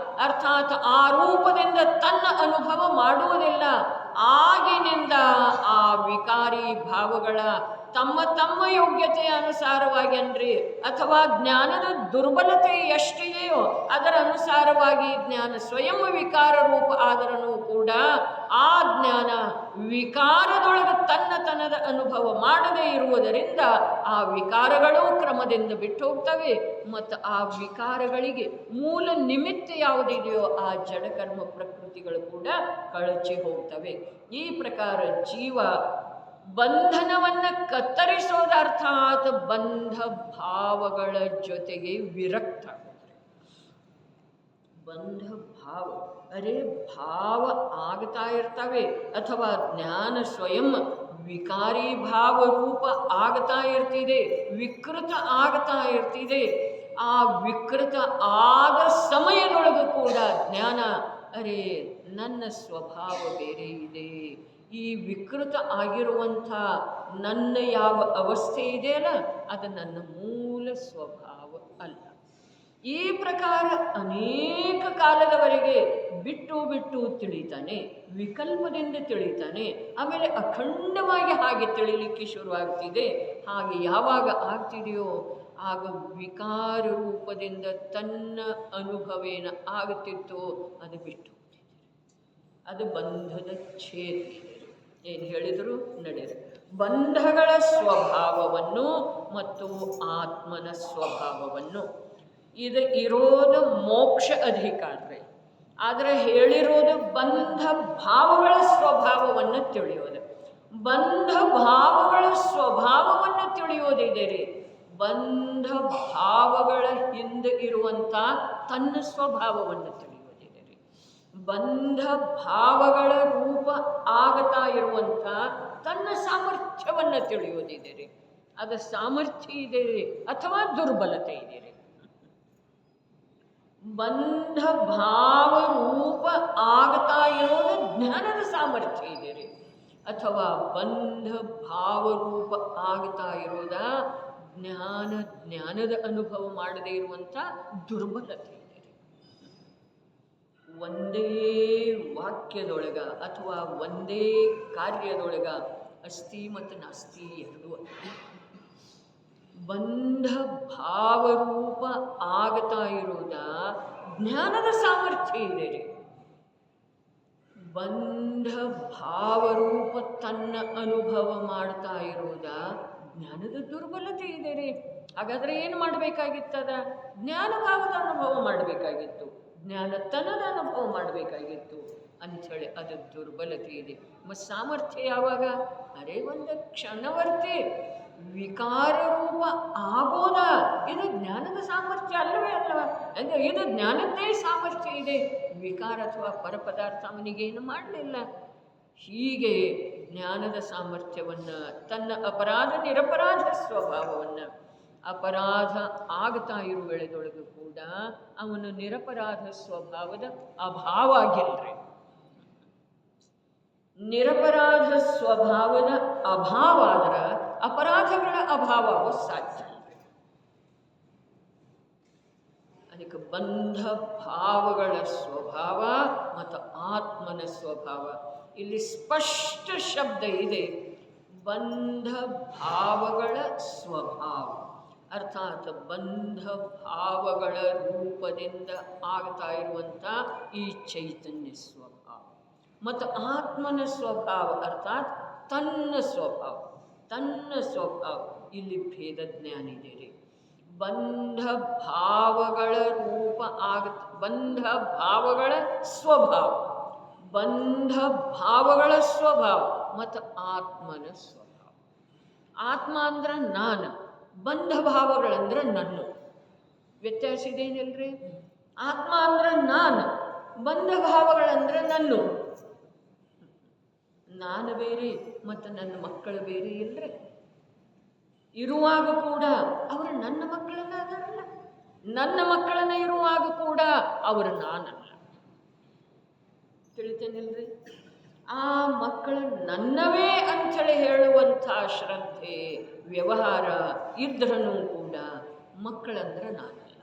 [SPEAKER 1] ಅರ್ಥಾತ್ ಆ ರೂಪದಿಂದ ತನ್ನ ಅನುಭವ ಮಾಡುವುದಿಲ್ಲ. ಆಗಿನಿಂದ ಆ ವಿಕಾರಿ ಭಾವಗಳ ತಮ್ಮ ಯೋಗ್ಯತೆಯ ಅನುಸಾರವಾಗಿ ಅನ್ರಿ, ಅಥವಾ ಜ್ಞಾನದ ದುರ್ಬಲತೆ ಎಷ್ಟಿದೆಯೋ ಅದರ ಅನುಸಾರವಾಗಿ ಜ್ಞಾನ ಸ್ವಯಂ ವಿಕಾರ ರೂಪ ಆದರೂ ಕೂಡ ಆ ಜ್ಞಾನ ವಿಕಾರದೊಳಗೆ ತನ್ನತನದ ಅನುಭವ ಮಾಡದೇ ಇರುವುದರಿಂದ ಆ ವಿಕಾರಗಳು ಕ್ರಮದಿಂದ ಬಿಟ್ಟು ಹೋಗ್ತವೆ. ಮತ್ತು ಆ ವಿಕಾರಗಳಿಗೆ ಮೂಲ ನಿಮಿತ್ತ ಯಾವುದಿದೆಯೋ ಆ ಜಡಕರ್ಮ ಪ್ರಕೃತಿಗಳು ಕೂಡ ಕಳಚಿ ಹೋಗ್ತವೆ. ಈ ಪ್ರಕಾರ ಜೀವ ಬಂಧನವನ್ನು ಕತ್ತರಿಸೋದ ಅರ್ಥಾತ್ ಬಂಧ ಭಾವಗಳ ಜೊತೆಗೆ ವಿರಕ್ತ. ಬಂಧ ಭಾವ ಅರೆ ಭಾವ ಆಗ್ತಾ ಇರ್ತವೆ, ಅಥವಾ ಜ್ಞಾನ ಸ್ವಯಂ ವಿಕಾರಿ ಭಾವ ರೂಪ ಆಗ್ತಾ ಇರ್ತಿದೆ, ವಿಕೃತ ಆಗ್ತಾ ಇರ್ತಿದೆ. ಆ ವಿಕೃತ ಆದ ಸಮಯದೊಳಗೂ ಕೂಡ ಜ್ಞಾನ ಅರೆ ನನ್ನ ಸ್ವಭಾವ ಬೇರೆ ಇದೆ, ಈ ವಿಕೃತ ಆಗಿರುವಂಥ ನನ್ನ ಯಾವ ಅವಸ್ಥೆ ಇದೆಯಲ್ಲ ಅದು ನನ್ನ ಮೂಲ ಸ್ವಭಾವ ಅಲ್ಲ. ಈ ಪ್ರಕಾರ ಅನೇಕ ಕಾಲದವರೆಗೆ ಬಿಟ್ಟು ತಿಳಿತಾನೆ, ವಿಕಲ್ಪದಿಂದ ತಿಳಿತಾನೆ. ಆಮೇಲೆ ಅಖಂಡವಾಗಿ ಹಾಗೆ ತಿಳಿಲಿಕ್ಕೆ ಶುರುವಾಗ್ತಿದೆ. ಹಾಗೆ ಯಾವಾಗ ಆಗ್ತಿದೆಯೋ ಆಗ ವಿಕಾರ ರೂಪದಿಂದ ತನ್ನ ಅನುಭವೇನ ಆಗುತ್ತಿತ್ತೋ ಅದು ಬಿಟ್ಟು ಹೋಗ್ತಿದೆ. ಅದು ಬಂಧದ ಛೇದ. ಏನು ಹೇಳಿದರು ನಡೆದರು. ಬಂಧಗಳ ಸ್ವಭಾವವನ್ನು ಮತ್ತು ಆತ್ಮನ ಸ್ವಭಾವವನ್ನು ಇದು ಇರೋದು ಮೋಕ್ಷ ಅಧಿಕಾರ. ಆದರೆ ಹೇಳಿರೋದು ಬಂಧ ಭಾವಗಳ ಸ್ವಭಾವವನ್ನು ತಿಳಿಯೋದು. ಬಂಧ ಭಾವಗಳ ಸ್ವಭಾವವನ್ನು ತಿಳಿಯೋದಿದೆ ರೀ. ಬಂಧ ಭಾವಗಳ ಹಿಂದೆ ಇರುವಂಥ ತನ್ನ ಸ್ವಭಾವವನ್ನು ತಿಳಿಯೋದಿದೆ ರೀ. ಬಂಧ ಭಾವಗಳ ರೂಪ ಆಗತಾ ಇರುವಂಥ ತನ್ನ ಸಾಮರ್ಥ್ಯವನ್ನು ತಿಳಿಯೋದಿದೆ ರೀ. ಅದು ಸಾಮರ್ಥ್ಯ ಇದೆ ರೀ ಅಥವಾ ದುರ್ಬಲತೆ ಇದೆ ರೀ. ಬಂಧ ಭಾವ ರೂಪ ಆಗ್ತಾ ಇರೋದು ಜ್ಞಾನದ ಸಾಮರ್ಥ್ಯ ಇದೆ ರೀ, ಅಥವಾ ಬಂಧ ಭಾವ ರೂಪ ಆಗ್ತಾ ಇರೋದ ಜ್ಞಾನದ ಅನುಭವ ಮಾಡದೇ ಇರುವಂಥ ದುರ್ಬಲತೆ ಇದೆ ರೀ. ಒಂದೇ ವಾಕ್ಯ ವಾಕ್ಯದೊಳಗ ಅಥವಾ ಒಂದೇ ಕಾರ್ಯದೊಳಗ ಅಸ್ತಿ ಮತ್ತು ನಾಸ್ತಿ ಎರಡೂ ಬಂಧ ಭಾವರೂಪ ಆಗ್ತಾ ಇರೋದ ಜ್ಞಾನದ ಸಾಮರ್ಥ್ಯ ಇದೆ ರೀ. ಬಂಧ ಭಾವರೂಪ ತನ್ನ ಅನುಭವ ಮಾಡ್ತಾ ಇರೋದ ಜ್ಞಾನದ ದುರ್ಬಲತೆ ಇದೆ ರೀ. ಹಾಗಾದ್ರೆ ಏನು ಮಾಡಬೇಕಾಗಿತ್ತದ? ಜ್ಞಾನ ಭಾವದ ಅನುಭವ ಮಾಡಬೇಕಾಗಿತ್ತು, ಜ್ಞಾನತನದ ಅನುಭವ ಮಾಡಬೇಕಾಗಿತ್ತು ಅಂಥೇಳಿ ಅದು ದುರ್ಬಲತೆ ಇದೆ. ಮತ್ತು ಸಾಮರ್ಥ್ಯ ಯಾವಾಗ? ಅರೆ ಒಂದು ಕ್ಷಣವರ್ತಿ ವಿಕಾರ ರೂಪ ಆಗೋದ ಇದು ಜ್ಞಾನದ ಸಾಮರ್ಥ್ಯ ಅಲ್ಲವೇ ಅಲ್ಲವ? ಅಂದರೆ ಇದು ಜ್ಞಾನದ್ದೇ ಸಾಮರ್ಥ್ಯ ಇದೆ. ವಿಕಾರ ಅಥವಾ ಪರಪದಾರ್ಥ ಅವನಿಗೇನು ಮಾಡಲಿಲ್ಲ. ಹೀಗೆ ಜ್ಞಾನದ ಸಾಮರ್ಥ್ಯವನ್ನು, ತನ್ನ ಅಪರಾಧ ನಿರಪರಾಧ ಸ್ವಭಾವವನ್ನು, ಅಪರಾಧ ಆಗ್ತಾ ಇರುವ ವೇಳೆದೊಳಗೂ ಕೂಡ ಅವನು ನಿರಪರಾಧ ಸ್ವಭಾವದ ಅಭಾವ ಆಗಿಲ್ರಿ. ನಿರಪರಾಧ ಸ್ವಭಾವದ ಅಭಾವ ಆದ್ರೆ ಅಪರಾಧಗಳ ಅಭಾವ ಸಾಧ್ಯ. ಅದಕ್ಕೆ ಬಂಧ ಭಾವಗಳ ಸ್ವಭಾವ ಮತ್ತು ಆತ್ಮನ ಸ್ವಭಾವ ಇಲ್ಲಿ ಸ್ಪಷ್ಟ ಶಬ್ದ ಇದೆ. ಬಂಧ ಭಾವಗಳ ಸ್ವಭಾವ ಅರ್ಥಾತ್ ಬಂಧ ಭಾವಗಳ ರೂಪದಿಂದ ಆಗ್ತಾ ಇರುವಂಥ ಈ ಚೈತನ್ಯ ಸ್ವಭಾವ ಮತ್ತು ಆತ್ಮನ ಸ್ವಭಾವ ಅರ್ಥಾತ್ ತನ್ನ ಸ್ವಭಾವ. ತನ್ನ ಸ್ವಭಾವ ಇಲ್ಲಿ ಭೇದ ಜ್ಞಾನ ಇದೆ ರೀ. ಬಂಧ ಭಾವಗಳ ರೂಪ ಬಂಧ ಭಾವಗಳ ಸ್ವಭಾವ, ಬಂಧ ಭಾವಗಳ ಸ್ವಭಾವ ಮತ್ತು ಆತ್ಮನ ಸ್ವಭಾವ. ಆತ್ಮ ಅಂದ್ರೆ ನಾನು, ಬಂಧ ಭಾವಗಳಂದ್ರೆ ನನ್ನ. ವ್ಯತ್ಯಾಸ ಇದೇನಿಲ್ರಿ? ಆತ್ಮ ಅಂದ್ರೆ ನಾನು, ಬಂಧ ಭಾವಗಳಂದ್ರೆ ನನ್ನ. ನಾನು ಬೇರೆ ಮತ್ತು ನನ್ನ ಮಕ್ಕಳು ಬೇರೆ ಇಲ್ಲರೆ. ಇರುವಾಗ ಕೂಡ ಅವರು ನನ್ನ ಮಕ್ಕಳನ್ನ ಅದರಲ್ಲ, ನನ್ನ ಮಕ್ಕಳನ್ನ ಇರುವಾಗ ಕೂಡ ಅವರು ನಾನಲ್ಲ. ತಿಳಿತೇನಿಲ್ರಿ? ಆ ಮಕ್ಕಳು ನನ್ನವೇ ಅಂಥೇಳಿ ಹೇಳುವಂಥ ಶ್ರದ್ಧೆ ವ್ಯವಹಾರ ಇದ್ರೂ ಕೂಡ ಮಕ್ಕಳಂದ್ರೆ ನಾನಲ್ಲ.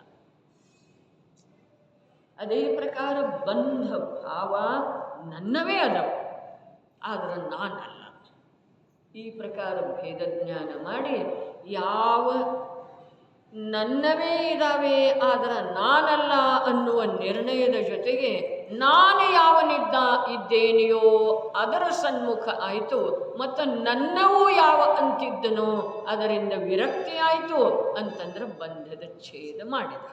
[SPEAKER 1] ಅದೇ ಪ್ರಕಾರ ಬಂಧ ಭಾವ ನನ್ನವೇ ಅದಾವ, ಆದ್ರೆ ನಾನಲ್ಲ. ಈ ಪ್ರಕಾರ ಭೇದ ಜ್ಞಾನ ಮಾಡಿ ಯಾವ ನನ್ನವೇ ಇದ್ದಾವೆ ಆದ್ರೆ ನಾನಲ್ಲ ಅನ್ನುವ ನಿರ್ಣಯದ ಜೊತೆಗೆ ನಾನು ಇದ್ದೇನೆಯೋ ಅದರ ಸನ್ಮುಖ ಆಯಿತು, ಮತ್ತು ನನ್ನವೂ ಯಾವ ಅಂತಿದ್ದನೋ ಅದರಿಂದ ವಿರಕ್ತಿ ಆಯಿತು ಅಂತಂದ್ರೆ ಬಂಧದ ಛೇದ ಮಾಡಿದ.